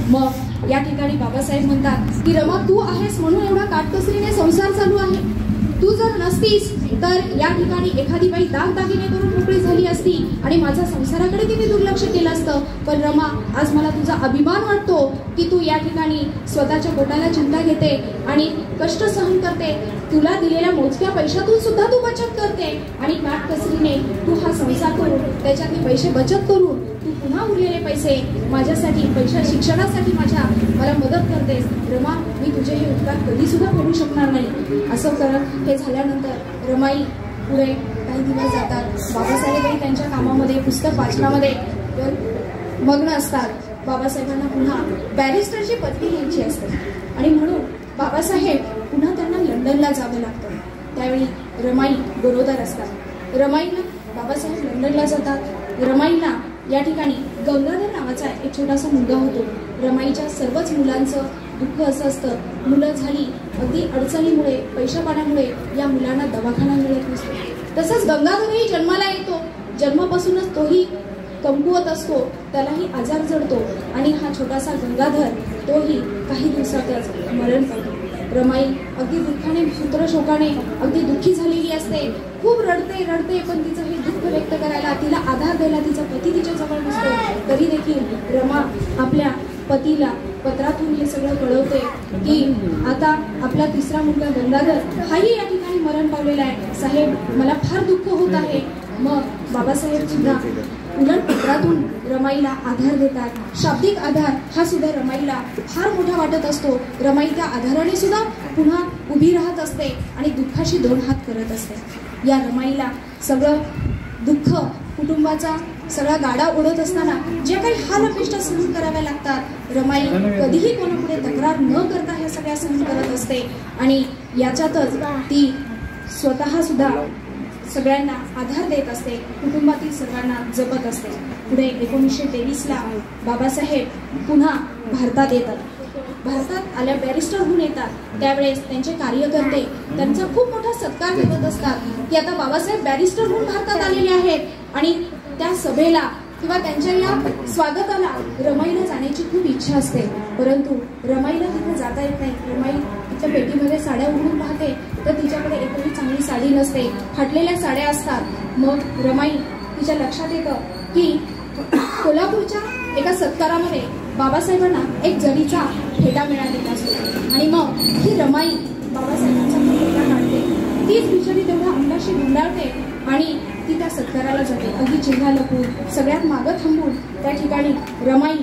मग या ठिकाणी बाबासाहेब म्हणतात की रमा, तू आहेस म्हणून एवढा काटकसरीने संसार चालू आहे. तू जर नसतीस तर या ठिकाणी एखादी बाई दागदागिने करून मोकळी झाली असती आणि माझ्या संसाराकडे तिने दुर्लक्ष केलं असतं. पण रमा, आज मला तुझा अभिमान वाटतो की तू या ठिकाणी स्वतःच्या पोटाला चिंता घेते आणि कष्ट सहन करते. तुला दिलेल्या मोजक्या पैशातून सुद्धा तू बचत करते आणि काटकसरीने तू हा संसार करून त्याच्यातले पैसे बचत करून तू पुन्हा उरलेले पैसे माझ्यासाठी शिक्षणासाठी मला मदत करतेस रमा, मी तुझे हे उपकार कधी सुद्धा करू शकणार नाही. असं करत हे झाल्यानंतर रमाई पुढे काही दिवस जातात. बाबासाहेबही त्यांच्या कामामध्ये पुस्तक वाचनामध्ये मग्न असतात. बाबासाहेबांना पुन्हा बॅरिस्टरची पदवी घ्यायची असते आणि म्हणून बाबासाहेब पुन्हा त्यांना लंडनला जावं लागतं. त्यावेळी रमाई गरोदर असतात. रमाईला बाबासाहेब लंडनला जातात. रमाईला या ठिकाणी गंगाधर नावाचा एक छोटासा मुलगा होतो. रमाईच्या सर्वच मुलांचं दुःख असं असतं, मुलं झाली अगदी अडचणीमुळे पैशापाण्यामुळे या मुलांना दवाखाना मिळत नसतो. तसंच गंगाधरही जन्माला येतो. जन्मापासूनच तोही कमकुवत असतो, त्यालाही आजार जडतो आणि हा छोटासा गंगाधर तोही काही दिवसातच मरण पावतो. रमाई अगदी दुःखाने सूत्रशोकाने अगदी दुःखी झालेली असते. खूप रडते पण तिचं हे दुःख व्यक्त करायला, तिला आधार द्यायला तिचा पती तिच्या जवळ नसतो. तरी देखील रमा आपल्या पतीला पत्रातून हे सगळं कळवते की आता आपला तिसरा मुलगा गंगाधर हाही या ठिकाणी मरण पावलेला आहे. साहेब, मला फार दुःख होत आहे. मग बाबासाहेब सुद्धा उलट पत्रातून रमाईला आधार देतात. शाब्दिक आधार हा सुद्धा रमाईला फार मोठा वाटत असतो. रमाई त्या आधाराने सुद्धा पुन्हा उभी राहत असते आणि दुःखाशी दोन हात करत असते. या रमाईला सगळं दुःख कुटुंबाचा सगळा गाडा ओढत असताना जे काही हाल अपेष्टा सहन कराव्या लागतात, रमाई कधीही कोणापुढे तक्रार न करता ह्या सगळ्या सहन करत असते आणि याच्यातच ती स्वतः सुद्धा सगळ्यांना आधार देत असते, कुटुंबातील सर्वांना जपत असते. पुढे 1923ला बाबासाहेब पुन्हा भारतात येतात. भारतात आल्या बॅरिस्टर होऊन येतात. त्यावेळेस त्यांचे कार्यकर्ते त्यांचा खूप मोठा सत्कार करत असतात की आता बाबासाहेब बॅरिस्टर होऊन भारतात आलेले आहेत आणि त्या सभेला किंवा त्यांच्या या स्वागताला रमाईला जाण्याची खूप इच्छा असते. परंतु रमाईला तिथे जाता येत नाही. रमाई तिच्या पेटीमध्ये साड्या उघडून पाहते तर तिच्याकडे एकही चांगली साडी नसते, फाटलेल्या साड्या असतात. मग रमाई तिच्या लक्षात येतं की कोल्हापूरच्या एका सत्कारामध्ये बाबासाहेबांना एक जरीचा फेटा मिळालेला असतो आणि मग ही रमाई बाबासाहेबांचा फेटा काढते. तीच बिचारी तेवढ्या अंगाशी गुंडाळते आणि ती त्या सत्काराला जाते. अगदी चिन्हा लपून सगळ्यात मागं थांबून त्या ठिकाणी रमाई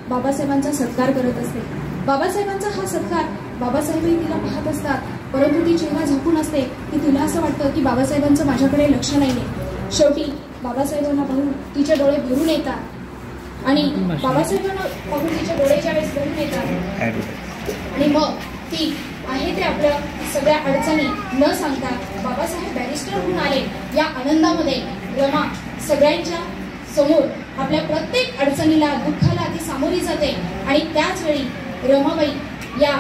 बाबासाहेबांचा सत्कार करत असते. बाबासाहेबांचा हा सत्कार बाबासाहेबही तिला पाहत असतात, परंतु ती चिन्हा झाकून असते की तिला असं वाटतं की बाबासाहेबांचं माझ्याकडे लक्ष नाहीये. शेवटी बाबासाहेबांना पाहून तिचे डोळे भरून येतात आणि बाबासाहेबांना पाहून तिचे डोळे ज्यावेळेस भरून येतात आणि मग ती आहे ते आपल्या सगळ्या अडचणी न सांगता बाबासाहेब बॅरिस्टर होऊन आले या आनंदामध्ये रमा सगळ्यांच्या समोर आपल्या प्रत्येक अडचणीला दुःखाला ती सामोरी जाते आणि त्याच वेळी रमाबाई या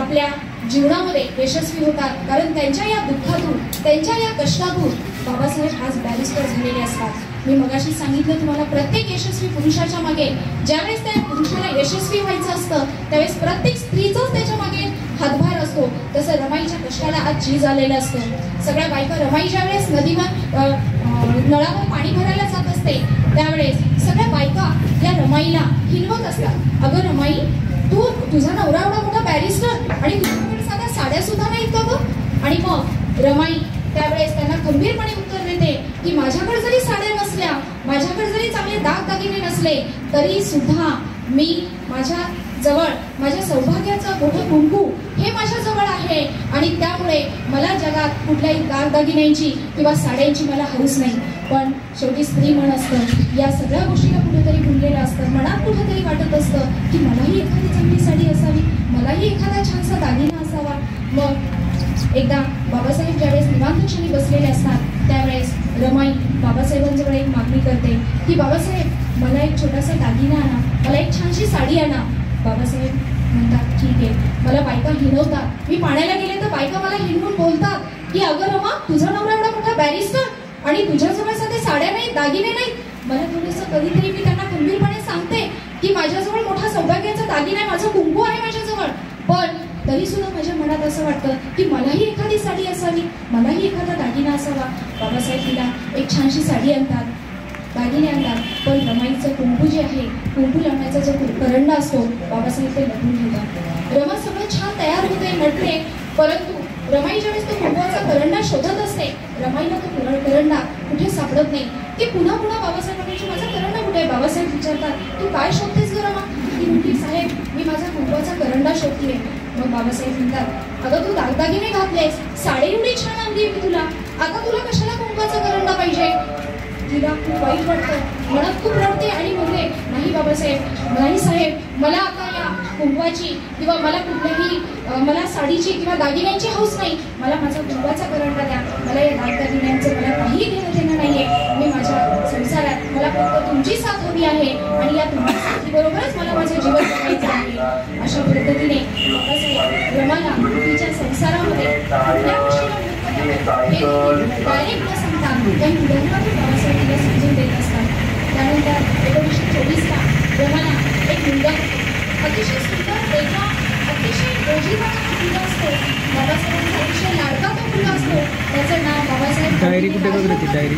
आपल्या जीवनामध्ये यशस्वी होतात. कारण त्यांच्या या दुःखातून, त्यांच्या या कष्टातून बाबासाहेब आज बॅरिस्टर झालेले असतात. मी मगाशी सांगितलं तुम्हाला, प्रत्येक यशस्वी पुरुषाच्या मागे ज्यावेळेस त्या पुरुषाला यशस्वी व्हायचं असतं त्यावेळेस प्रत्येक स्त्रीचाच त्याच्या मागे हातभार असतो. तसं रमाईच्या कष्टाला आज झीज आलेलं असतं. सगळ्या बायका रमाई ज्यावेळेस नदीवर नळावर पाणी भरायला जात असते त्यावेळेस सगळ्या बायका या रमाईला हिलवत असतात. अगं रमाई, तुझा नवरा एवढा मोठा बॅरिस्टर आणि तुझ्याकडे साध्या साड्या सुद्धा नाहीत का गं? आणि मग रमाई त्यावेळेस त्यांना गंभीरपणे उत्तर देते की माझ्याकडे जरी साड्या नसल्या, माझ्याकडे जरी चांगले दागदागिने नसले तरी सुद्धा मी माझ्या जवळ माझ्या सौभाग्याचं मोठं कुंकू हे माझ्या जवळ आहे आणि त्यामुळे मला जगात कुठल्याही दागदागिन्यांची किंवा साड्यांची मला हौस नाही. पण शेवटी स्त्री मन असतं, या सगळ्या गोष्टीला कुठेतरी गुंतलेलं असतं. मनात कुठेतरी वाटत असतं की मलाही एखादी चांगली साडी असावी, मलाही एखादा छानसा दागिना असावा. मग एकदा बाबासाहेब ज्यावेळेस निवांत क्षणी बसलेले असतात त्यावेळेस रमाई बाबासाहेबांजवळ एक मागणी करते की बाबासाहेब मला एक छोटासा दागिना आणा, मला एक छानशी साडी आणा. बाबासाहेब म्हणतात ठीक आहे. मला बायका हिणवतात, मी पाण्याला गेले तर बायका मला हिणवून बोलतात की अगं रमा, तुझा नवरा एवढा मोठा बॅरिस्टर आणि तुझ्याजवळ साध्या साड्या नाहीत, दागिने नाहीत. मला थोडंसं कधीतरी मी त्यांना गंभीरपणे सांगते की माझ्याजवळ मोठा सौभाग्याचा दागिना आहे, माझं कुंकू आहे माझ्याजवळ. पण तरी सुद्धा माझ्या मनात असं वाटतं की मलाही एखादी साडी असावी, मलाही एखादा दागिना असावा. बाबासाहेब तिला एक छानशी साडी आणतात, दागिने आणतात. पण रमाईचं कुंकू जे आहे, कुंकू लावण्याचा जो करंडा असतो, बाबासाहेब ते लपून ठेवतात. रमा सगळं छान तयार होते, नटते, परंतु रमाई ज्यावेळेस तो कुंकवाचा करंडा शोधत असते, रमाईला तो करंडा कुठे सापडत नाही. ती पुन्हा पुन्हा बाबासाहेबांची माझा करंडा कुठे आहे? बाबासाहेब विचारतात, तू काय शोधतेस ग रमा? ती म्हणते, साहेब मी माझा कुंकवाचा करंडा शोधतीये. मग बाबासाहेब म्हणतात, अगं तू दागदागिने घातलेस, साडी एवढी छान आणली मी तुला, आता तुला कशाला कुंकवाचा करंडा पाहिजे? तिला खूप वाईट वाटतं, मनात खूप रडते आणि म्हणते, नाही बाबासाहेब, नाही साहेब, मला आता या कुंकवाची किंवा मला कुठल्याही मला साडीची किंवा दागिन्यांची हौस नाही, मला माझा कुंकवाचा करंडा द्या. मला या दागदागिन्यांचं मला काहीही घेणं देणं नाहीये. मी माझ्या संसारात मला फक्त तुमची साथ हवी आहे आणि या तुमच्या साथीबरोबरच मला माझं जीवन जगायचं आहे. अशा पद्धतीने बाबासाहेब रमाला तिच्या संसारामध्ये डायरेक्ट न सांगता काही उदाहरणातून बाबासाहेब तिला समजून देत असतात. त्यानंतर 1924ला रमाला एक मुलगा, अतिशय सुंदर, वेगळा, अतिशय रोजीवाचा मुलगा असतो. बाबासाहेबांचा अतिशय लाडका तो मुलगा असतो. त्याचं नाव बाबासाहेब डायरी कुठे बघत डायरी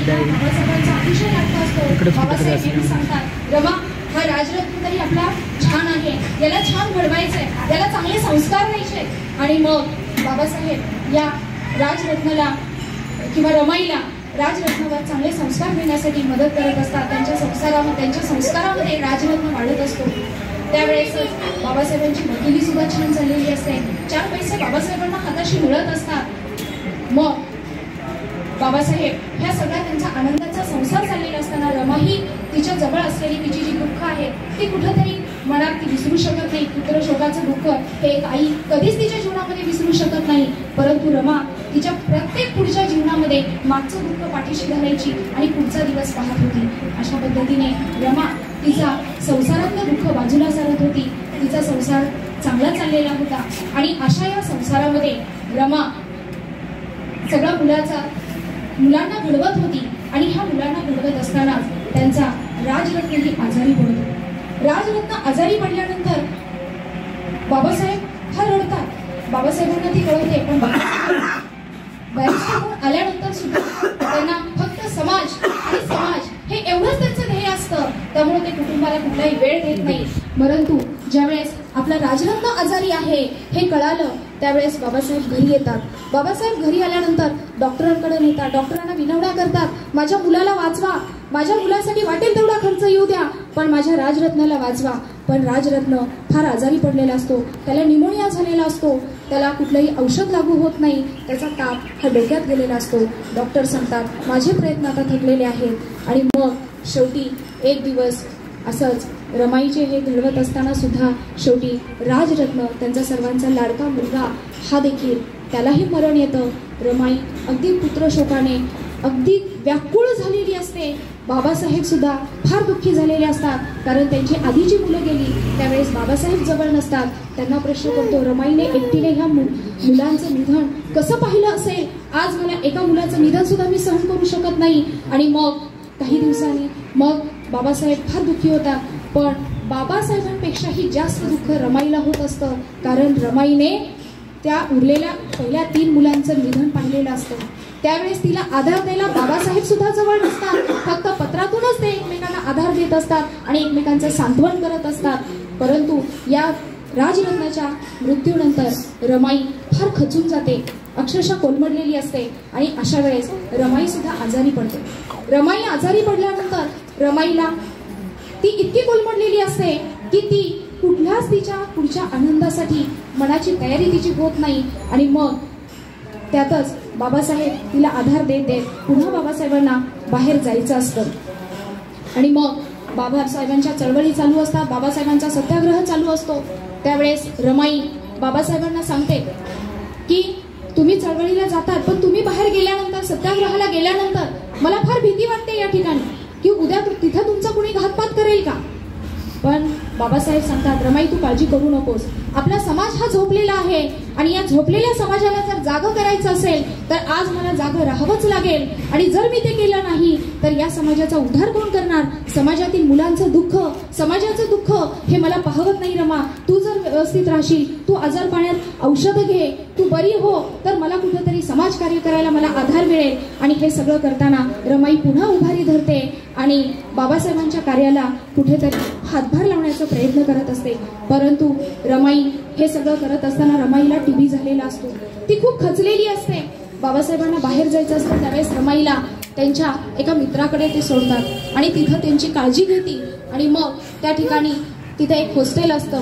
बाबासाहेबांचा अतिशय लाडका असतो. बाबासाहेब यांनी सांगतात, रमा हा राजरत्न तरी आपला छान आहे, याला छान घडवायचंय, याला चांगले संस्कार द्यायचे. आणि मग बाबासाहेब या राजरत्नाला किंवा रमाईला राजरत्नावर चांगले संस्कार देण्यासाठी मदत करत असतात. त्यांच्या संस्कारामध्ये राजरत्न वाढत असतो. त्यावेळेस बाबासाहेबांची वकिली सुद्धा छान झालेली असते. 4 पैसे बाबासाहेबांना हाताशी मिळत असतात. मग बाबासाहेब ह्या सगळ्या त्यांचा आनंदाचा संसार चाललेला असताना रमाही तिच्या जवळ असलेली तिची जी दुःख आहेत ती कुठंतरी मनात ती विसरू शकत नाही. पुत्र शोकाचं दुःख हे एक आई कधीच तिच्या जीवनामध्ये विसरू शकत नाही. परंतु रमा तिच्या प्रत्येक पुढच्या जीवनामध्ये मागचं दुःख पाठीशी घालायची आणि पुढचा दिवस पाहत होती. अशा पद्धतीने रमा तिचा संसारातलं दुःख बाजूला सारत होती. तिचा संसार चांगला चाललेला होता आणि अशा या संसारामध्ये रमा सगळ्या मुलांना घडवत होती. आणि ह्या मुलांना घडवत असताना त्यांचा राजरत्न ही आजारी पडतो. राजरत्न आजारी पडल्यानंतर बाबासाहेब हा रडतात. बाबासाहेबांना ती कळवते, पण बॅरिस्टर आल्यानंतर सुद्धा त्यांना फक्त समाज आणि समाज हे एवढंच त्यांचं ध्येय असतं. त्यामुळे ते कुटुंबाला कुठलाही वेळ देत नाही. परंतु ज्यावेळेस आपला राजरत्न आजारी आहे हे कळालं त्यावेळेस बाबासाहेब घरी येतात. बाबासाहेब घरी आल्यानंतर डॉक्टरांकडे नेतात. डॉक्टरांना विनवण्या करतात, माझ्या मुलाला वाचवा, माझ्या मुलासाठी वाटेल तेवढा खर्च येऊ द्या, पण माझ्या राजरत्नाला वाचवा. पण राजरत्न फार आजारी पडलेला असतो. त्याला निमोनिया झालेला असतो. त्याला कुठलंही औषध लागू होत नाही. त्याचा ताप हा डोक्यात गेलेला असतो. डॉक्टर सांगतात, माझे प्रयत्न आता थकलेले आहेत. आणि मग शेवटी एक दिवस असंच रमाईचे हे घडवत असताना सुद्धा शेवटी राजरत्न त्यांचा सर्वांचा लाडका मुलगा हा देखील त्यालाही मरण येतं. रमाई अगदी पुत्रशोकाने अगदी व्याकुळ झालेली असते. बाबासाहेब सुद्धा फार दुःखी झालेले असतात, कारण त्यांची आधीची मुलं गेली त्यावेळेस बाबासाहेब जवळ नसतात. त्यांना प्रश्न पडतो, रमाईने एकटीने ह्या मुलांचं निधन कसं पाहिलं असेल? आज मला एका मुलाचं निधन सुद्धा मी सहन करू शकत नाही. आणि मग काही दिवसांनी मग बाबासाहेब फार दुःखी होतात. पण बाबासाहेबांपेक्षाही जास्त दुःख रमाईला होत असतं, कारण रमाईने त्या उरलेल्या पहिल्या 3 मुलांचं निधन पाहिलेलं असतं. त्यावेळेस तिला आधार द्यायला बाबासाहेब सुद्धा जवळ नसतात. फक्त पत्रातूनच ते एकमेकांना आधार देत असतात आणि एकमेकांचं सांत्वन करत असतात. परंतु या राजरत्नाच्या मृत्यूनंतर रमाई फार खचून जाते, अक्षरशः कोलमडलेली असते. आणि अशा वेळेस रमाई सुद्धा आजारी पडते. रमाई आजारी पडल्यानंतर रमाईला ती इतकी कोलमडलेली असते की ती कुठल्याच तिच्या पुढच्या आनंदासाठी मनाची तयारी तिची होत नाही. आणि मग त्यातच बाबासाहेब तिला आधार देत देत पुन्हा बाबासाहेबांना बाहेर जायचं असतं. आणि मग बाबासाहेबांच्या चळवळी चालू असतात. बाबासाहेबांचा सत्याग्रह चालू असतो. त्यावेळेस रमाई बाबासाहेबांना सांगते की तुम्ही चळवळीला जातात, पण तुम्ही बाहेर गेल्यानंतर, सत्याग्रहाला गेल्यानंतर मला फार भीती वाटते या ठिकाणी की उद्या तिथं तुमचा कुणी घातपात करेल का? पण बाबासाहेब सांगतात, रमाई तू काळजी करू नकोस, आपला समाज हा झोपलेला आहे आणि या झोपलेल्या समाजाला जर जागं करायचं असेल तर आज मला जागं राहावंच लागेल. आणि जर मी ते केलं नाही तर या समाजाचा उद्धार कोण करणार? समाजातील मुलांचं दुःख, समाजाचं दुःख हे मला पाहवत नाही. रमा तू जर व्यवस्थित राहशील, तू आजार पाण्यात औषधं घे, तू बरी हो, तर मला कुठेतरी समाज कार्य करायला मला आधार मिळेल. आणि हे सगळं करताना रमाई पुन्हा उभारी धरते आणि बाबासाहेबांच्या कार्याला कुठेतरी हातभार लावण्याचा प्रयत्न करत असते. परंतु रमाई हे सगळं करत असताना रमाईला टीबी झालेला असतो. ती खूप खचलेली असते. बाबासाहेबांना बाहेर जायचं असतं त्यावेळेस रमाईला त्यांच्या एका मित्राकडे ते सोडतात आणि तिथं त्यांची काळजी घेती. आणि मग त्या ठिकाणी तिथे एक हॉस्टेल असतं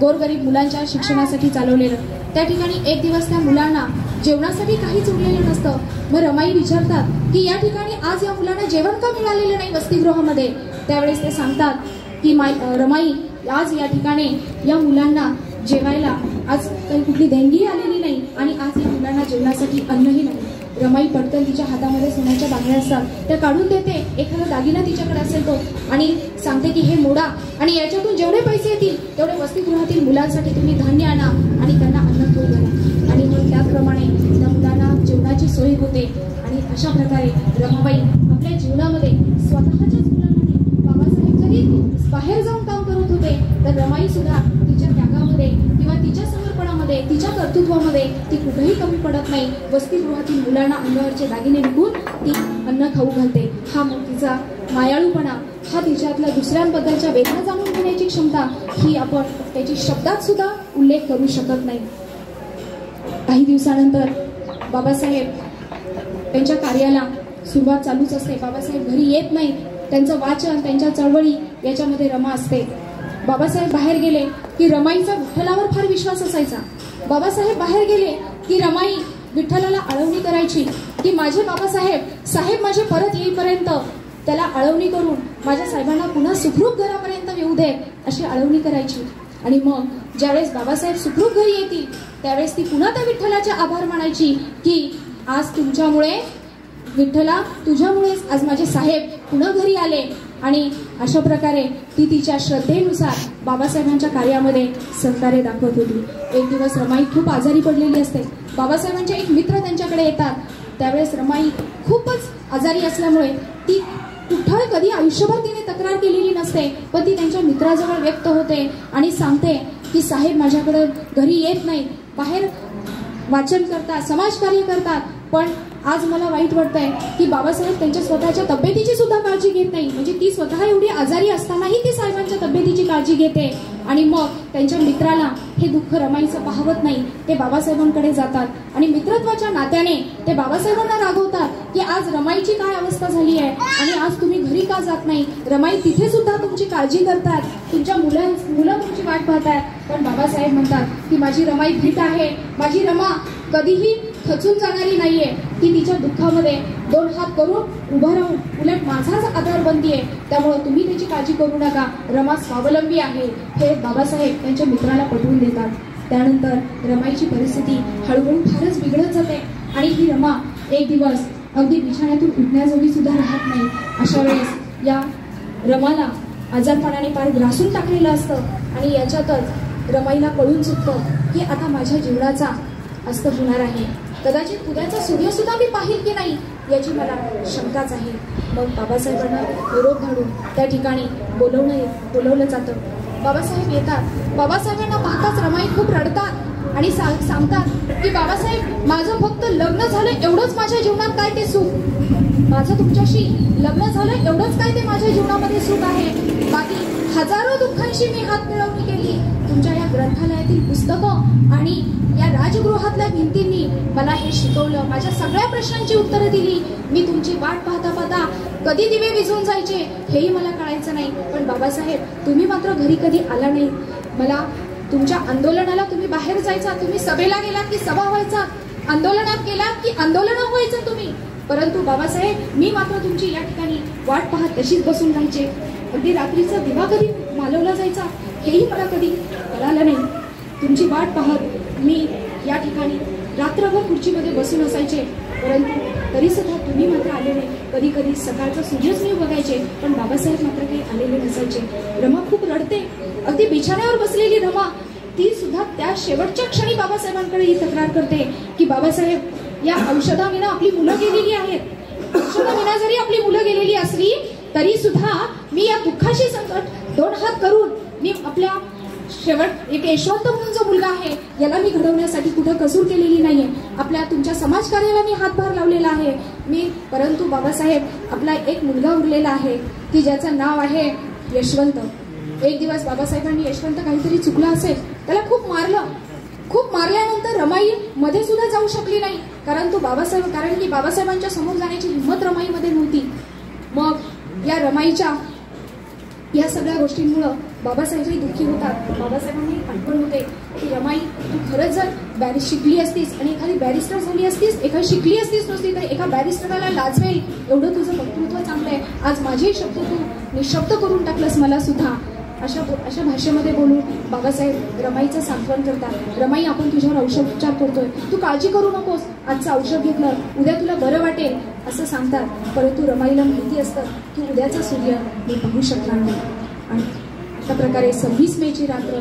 गोरगरीब मुलांच्या शिक्षणासाठी चालवलेलं. त्या ठिकाणी एक दिवस त्या मुलांना जेवणासाठी काहीच उरलेलं नसतं. मग रमाई विचारतात की या ठिकाणी आज या मुलांना जेवण का मिळालेलं नाही वसतिगृहामध्ये. त्यावेळेस ते सांगतात की रमाई आज या ठिकाणी या मुलांना जेवायला आज काही कुठली देणगी आलेली नाही आणि आज या मुलांना जेवणासाठी अन्नही नाही. रमाई पटकन तिच्या हातामध्ये सोन्याच्या बांगड्या असतात त्या काढून देते. एखादा दागिना तिच्याकडे असेल तो आणि सांगते की हे मोडा आणि याच्यातून जेवढे पैसे येतील तेवढे वसतिगृहातील मुलांसाठी तुम्ही धान्य आणा आणि त्यांना अन्न खाऊ घाला. आणि मग त्याचप्रमाणे त्या मुलांना जेवणाची सोय होते. आणि अशा प्रकारे रमाबाई आपल्या जीवनामध्ये स्वतःच्याच मुलांमध्ये बाबासाहेब जरी बाहेर जाऊन काम करत होते तर रमाई सुद्धा तिच्या त्यागामध्ये किंवा तिच्या समर्पणामध्ये तिच्या कर्तृत्वामध्ये ती कुठेही कमी पडत नाही. वसतिगृहातील मुलांना अंगावरचे दागिने विकून ती अन्न खाऊ घालते. हा मग तिचा मायाळूपणा, हा तिच्यातल्या दुसऱ्यांबद्दलच्या वेदना जाणून घेण्याची क्षमता ही आपण त्याची शब्दात सुद्धा उल्लेख करू शकत नाही. काही दिवसानंतर बाबासाहेब त्यांच्या कार्याला सुरुवात चालूच असते. बाबासाहेब घरी येत नाही. त्यांचं वाचन, त्यांच्या चळवळी याच्यामध्ये रमा असते. बाबासाहेब बाहेर गेले की रमाईचा विठ्ठलावर फार विश्वास असायचा. बाबासाहेब बाहेर गेले की रमाई विठ्ठलाला आळवणी करायची की माझे बाबासाहेब माझे परत येईपर्यंत त्याला आळवणी करून माझ्या साहेबांना पुन्हा सुखरूप घरापर्यंत येऊ दे अशी आळवणी करायची. आणि मग ज्यावेळेस बाबासाहेब सुखरूप घरी येतील त्यावेळेस ती पुन्हा त्या विठ्ठलाचे आभार मानायची की आज तुमच्यामुळे विठ्ठला, तुझ्यामुळेच आज माझे साहेब पुन्हा घरी आले. आणि अशा प्रकारे ती तिच्या श्रद्धेनुसार बाबासाहेबांच्या कार्यामध्ये सहकार्य दाखवत होती. एक दिवस रमाई खूप आजारी पडलेली असते. बाबासाहेबांचे एक मित्र त्यांच्याकडे येतात. त्यावेळेस रमाई खूपच आजारी असल्यामुळे ती कुठं कधी आयुष्यभर तिने तक्रार केलेली नसते, पण ती त्यांच्या मित्राजवळ व्यक्त होते आणि सांगते की साहेब माझ्याकडे घरी येत नाही, बाहेर वाचन करतात, समाजकार्य करतात, पण आज मला वाईट वाटतंय की बाबासाहेब त्यांच्या स्वतःच्या तब्येतीची सुद्धा काळजी घेत नाही. म्हणजे ती स्वतः एवढी आजारी असतानाही ती साहेबांच्या तब्येतीची काळजी घेते. आणि मग त्यांच्या मित्राला हे दुःख रमाईचं पाहवत नाही. ते बाबासाहेबांकडे जातात आणि मित्रत्वाच्या नात्याने ते बाबासाहेबांना रागवतात की आज रमाईची काय अवस्था झाली आहे आणि आज तुम्ही घरी का जात नाही. रमाई तिथे सुद्धा तुमची काळजी करतात, तुमच्या मुलं तुमची वाट पाहतात. पण बाबासाहेब म्हणतात की माझी रमाई भीत आहे, माझी रमा कधीही खचून जाणारी नाहीये. ती तिच्या दुःखामध्ये दोन हात करून उभं राहून उलट माझाच आधार बनतीये. त्यामुळे तुम्ही त्याची काळजी करू नका, रमा स्वावलंबी आहे हे बाबासाहेब त्यांच्या मित्राला पटवून देतात. त्यानंतर रमाईची परिस्थिती हळूहळू फारच बिघडत जाते आणि ही रमा एक दिवस अगदी बिछाण्यातून उठण्याजोगी सुद्धा राहत नाही. अशा वेळेस या रमाला आजारपणाने फार ग्रासून टाकलेलं असतं आणि याच्यातच रमाईला कळून चुकतं की आता माझ्या जीवनाचा अस्त होणार आहे. कदाचित उद्याचा सूर्य सुद्धा मी पाहिल की नाही याची मला शंकाच आहे. मग बाबासाहेबांना निरोप धाडून त्या ठिकाणी बोलवलं जातं. बाबासाहेब येतात. बाबासाहेबांना पाहताच रमाई खूप रडतात आणि सांगतात की बाबासाहेब माझं फक्त लग्न झालं एवढंच माझ्या जीवनात काय ते सुख, माझं तुमच्याशी लग्न झालं एवढंच काय ते माझ्या जीवनामध्ये सुख आहे. बाकी हजारो दुःखांशी मी हात मिळवणी केली. तुमच्या या ग्रंथालयातील पुस्तकं आणि या राजगृहातल्या भिंतींनी मला हे शिकवलं, माझ्या सगळ्या प्रश्नांची उत्तरं दिली. मी तुमची वाट पाहता पाहता कधी दिवे विझून जायचे हेही मला कळायचं नाही. पण बाबासाहेब तुम्ही मात्र घरी कधी आला नाही. मला तुमच्या आंदोलनाला तुम्ही बाहेर जायचा, तुम्ही सभेला गेलात की सभा व्हायचा, आंदोलनात गेलात की आंदोलनं व्हायचं तुम्ही. परंतु बाबासाहेब मी मात्र तुमची या ठिकाणी वाट पाहत तशीच बसून राहायचे. अगदी रात्रीचा दिवा कधी मालवला जायचा हेही मला कधी कळालं नाही. तुमची वाट पाहत मी या ठिकाणी रात्रभर खुर्चीमध्ये बसून असायचे. परंतु तरी सुद्धा तुम्ही मात्र आले नाही. कधी कधी सकाळचा सूर्यच मी बघायचे पण बाबासाहेब मात्र काही आलेले नसायचे. रमा खूप रडते. अगदी बिछाण्यावर बसलेली रमा ती सुद्धा त्या शेवटच्या क्षणी बाबासाहेबांकडे ही तक्रार करते की बाबासाहेब या औषधाविना आपली मुलं गेलेली आहेत. औषधाविना जरी आपली मुलं गेलेली असली तरी सुद्धा मी या दुःखाशी संकट दोन हात करून मी आपल्या शेवट एक यशवंत म्हणून जो मुलगा आहे याला मी घडवण्यासाठी कुठं कसूर केलेली नाहीये. आपल्या तुमच्या समाजकार्याला मी हातभार लावलेला आहे मी. परंतु बाबासाहेब आपला एक मुलगा उरलेला आहे की ज्याचं नाव आहे यशवंत. एक दिवस बाबासाहेबांनी यशवंत काहीतरी चुकला असेल, त्याला खूप मारलं. खूप मारल्यानंतर रमाई मध्ये सुद्धा जाऊ शकली नाही, कारण की बाबासाहेबांच्या समोर जाण्याची हिंमत रमाईमध्ये नव्हती. मग या रमाईच्या या सगळ्या गोष्टींमुळं बाबासाहेबही दुःखी होतात. बाबासाहेबांनी आठवण होते की रमाई, तू खरंच जर शिकली असतीस आणि एखादी बॅरिस्टर झाली असतीस, एखादी शिकली असतीस नुसती, तर एका बॅरिस्टरला लाजवेल एवढं तुझं वक्तृत्व चांगलं आहे. आज माझे शब्द तू निशब्द करून टाकलंस मला सुद्धा. अशा भाषेमध्ये बोलून बाबासाहेब रमाईचं सांत्वन करतात. रमाई, आपण तुझ्यावर औषधोपचार करतोय, तू काळजी करू नकोस, आजचं औषध घेतलं उद्या तुला बरं वाटेल असं सांगतात. परंतु रमाईला माहिती असतं की उद्याचा सूर्य मी पाहू शकणार नाही. आणि अशा प्रकारे 26 मेची रात्र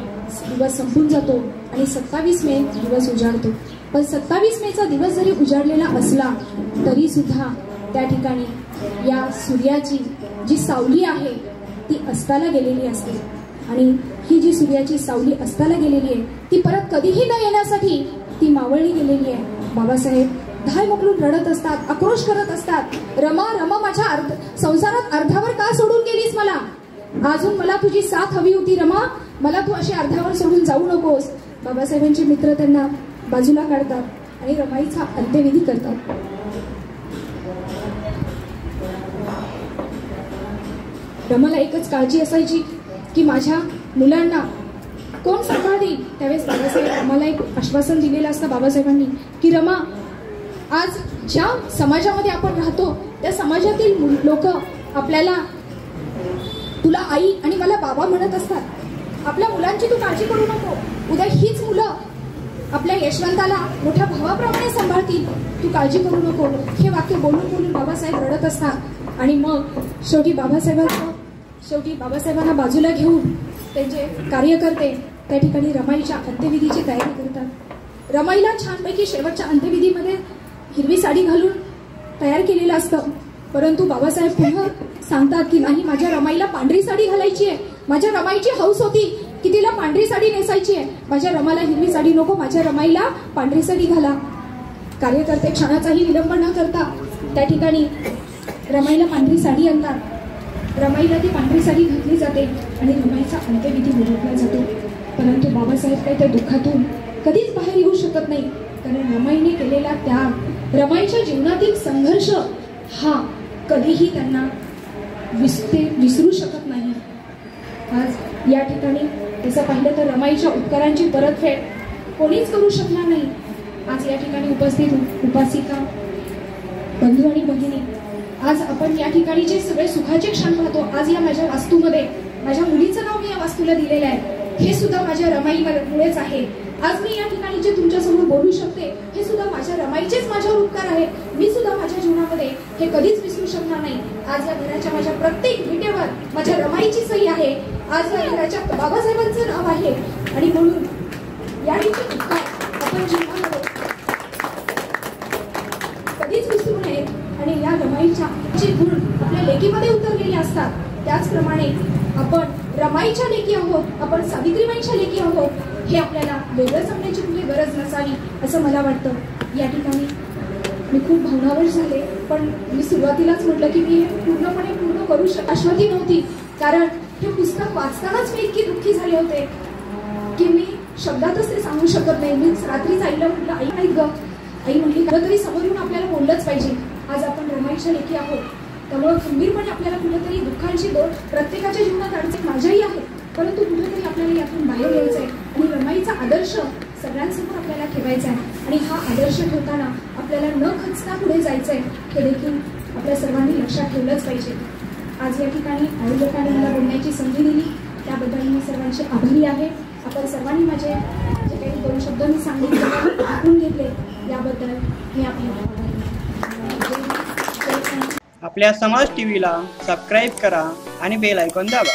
दिवस संपून जातो आणि 27 मे दिवस उजाडतो. पण 27 मेचा दिवस जरी उजाडलेला असला तरी सुद्धा त्या ठिकाणी या सूर्याची जी सावली आहे ती अस्ताला गेलेली असते. आणि ही जी सूर्याची सावली अस्ताला गेलेली आहे ती परत कधीही न येण्यासाठी ती मावळली गेलेली आहे. बाबासाहेब धाय मोकळून रडत असतात, आक्रोश करत असतात. रमा, रमा, माझ्या संसारात अर्ध्यावर का सोडून गेलीस मला? अजून मला तुझी साथ हवी होती रमा, मला तू अशी अर्ध्यावर सोडून जाऊ नकोस. बाबासाहेबांचे मित्र त्यांना बाजूला काढतात आणि रमाईचा अंत्यविधी करतात. रमाला एकच काळजी असायची की माझ्या मुलांना कोण सांभाळ देईल. त्यावेळेस बाबासाहेब आम्हाला एक आश्वासन दिलेलं असतं बाबासाहेबांनी की रमा, आज ज्या समाजामध्ये आपण राहतो त्या समाजातील लोक आपल्याला तुला आई आणि मला बाबा म्हणत असतात. आपल्या मुलांची तू काळजी करू नको, उद्या हीच मुलं आपल्या यशवंताला मोठ्या भावाप्रमाणे सांभाळतील, तू काळजी करू नको. हे वाक्य बोलून बोलून बाबासाहेब रडत असतात. आणि मग शेवटी बाबासाहेबांना बाजूला घेऊन त्यांचे कार्यकर्ते त्या ठिकाणी रमाईच्या अंत्यविधीची तयारी करतात. रमाईला छानपैकी शेवटच्या अंत्यविधीमध्ये हिरवी साडी घालून तयार केलेलं असतं. परंतु बाबासाहेब पुन्हा सांगतात की नाही, माझ्या रमाईला पांढरी साडी घालायची आहे. माझ्या रमाईची हौस होती की तिला पांढरी साडी नेसायची आहे. माझ्या रमाला हिरवी साडी नको, माझ्या रमाईला पांढरी साडी घाला. कार्यकर्ते क्षणाचाही विलंब न करता त्या ठिकाणी रमाईला पांढरी साडी आणतात. रमाईला ती पांढरी साडी घातली जाते आणि रमाईचा अंत्यविधी निरोपला जातो. परंतु बाबासाहेब काही त्या दुःखातून कधीच बाहेर येऊ शकत नाही, कारण रमाईने केलेला त्याग, रमाईच्या जीवनातील संघर्ष हा कधीही त्यांना विसरू शकत नाही. आज या ठिकाणी तसं पाहिलं तर रमाईच्या उपकारांची परतफेड कोणीच करू शकणार नाही. आज या ठिकाणी उपस्थित उपासिका बंधू आणि भगिनी, आज आपण या ठिकाणी जे सगळे सुखाचे क्षण पाहतो, आज या माझ्या वास्तूमध्ये माझ्या मुलीचं नाव मी या वास्तूला दिलेलं आहे, हे सुद्धा माझ्या रमाईमुळेच आहे. आज मी या ठिकाणी जे तुमच्यासमोर बोलू शकते हे सुद्धा माझ्या रमाईचेच माझ्यावर उपकार आहेत. मी सुद्धा माझ्या जीवनामध्ये हे कधीच विसरू शकणार नाही. आज या घराच्या माझ्या प्रत्येक विटेवर माझ्या रमाईची सही आहे. आज या घराच्या बाबासाहेबांचं नाव आहे. आणि म्हणून याचे उपकार आपण जीवनामध्ये कधीच विसरू नये. आणि या रमाईच्या जे गुण आपल्या लेकीमध्ये उतरलेले असतात, त्याचप्रमाणे आपण रमाईच्या लेकी आहोत, आपण सावित्रीबाईंच्या लेकी आहोत, हे आपल्याला वेगळं सांगण्याची कुठली गरज नसावी असं मला वाटतं. या ठिकाणी मी खूप भावनावर झाले, पण मी सुरुवातीलाच म्हटलं की मी पूर्णपणे पूर्ण करू अश्वती नव्हती, कारण हे पुस्तक वाचतानाच मी इतकी दुःखी झाले होते की मी शब्दातच ते सांगू शकत नाही. मी रात्रीच आईला म्हटलं, आई नाहीत ग. आई म्हटली तरी समोर येऊन आपल्याला बोललंच पाहिजे. आज आपण रमाईच्या लेकी आहोत, त्यामुळे खंबीरपणे आपल्याला कुठेतरी दुःखांची दोर प्रत्येकाच्या जीवनात अडचण माझ्याही आहे, परंतु कुठेतरी आपल्याला यातून बाहेर यायचं आहे आणि रमाईचा आदर्श सगळ्यांसमोर आपल्याला ठेवायचा आहे. आणि हा आदर्श ठेवताना आपल्याला न खचता पुढे जायचं आहे, हे देखील आपल्या सर्वांनी लक्षात ठेवलंच पाहिजे. आज या ठिकाणी आयोजकांनी मला बोलण्याची संधी दिली, त्याबद्दल मी सर्वांचे आभारी आहे. आपण सर्वांनी माझे जे काही 2 शब्द मी सांगितले ऐकून घेतले, याबद्दल मी आपल्याला आभारी आहे. आपल्या समाज टीव्हीला सबस्क्राईब करा आणि बेल आयकॉन दाबा.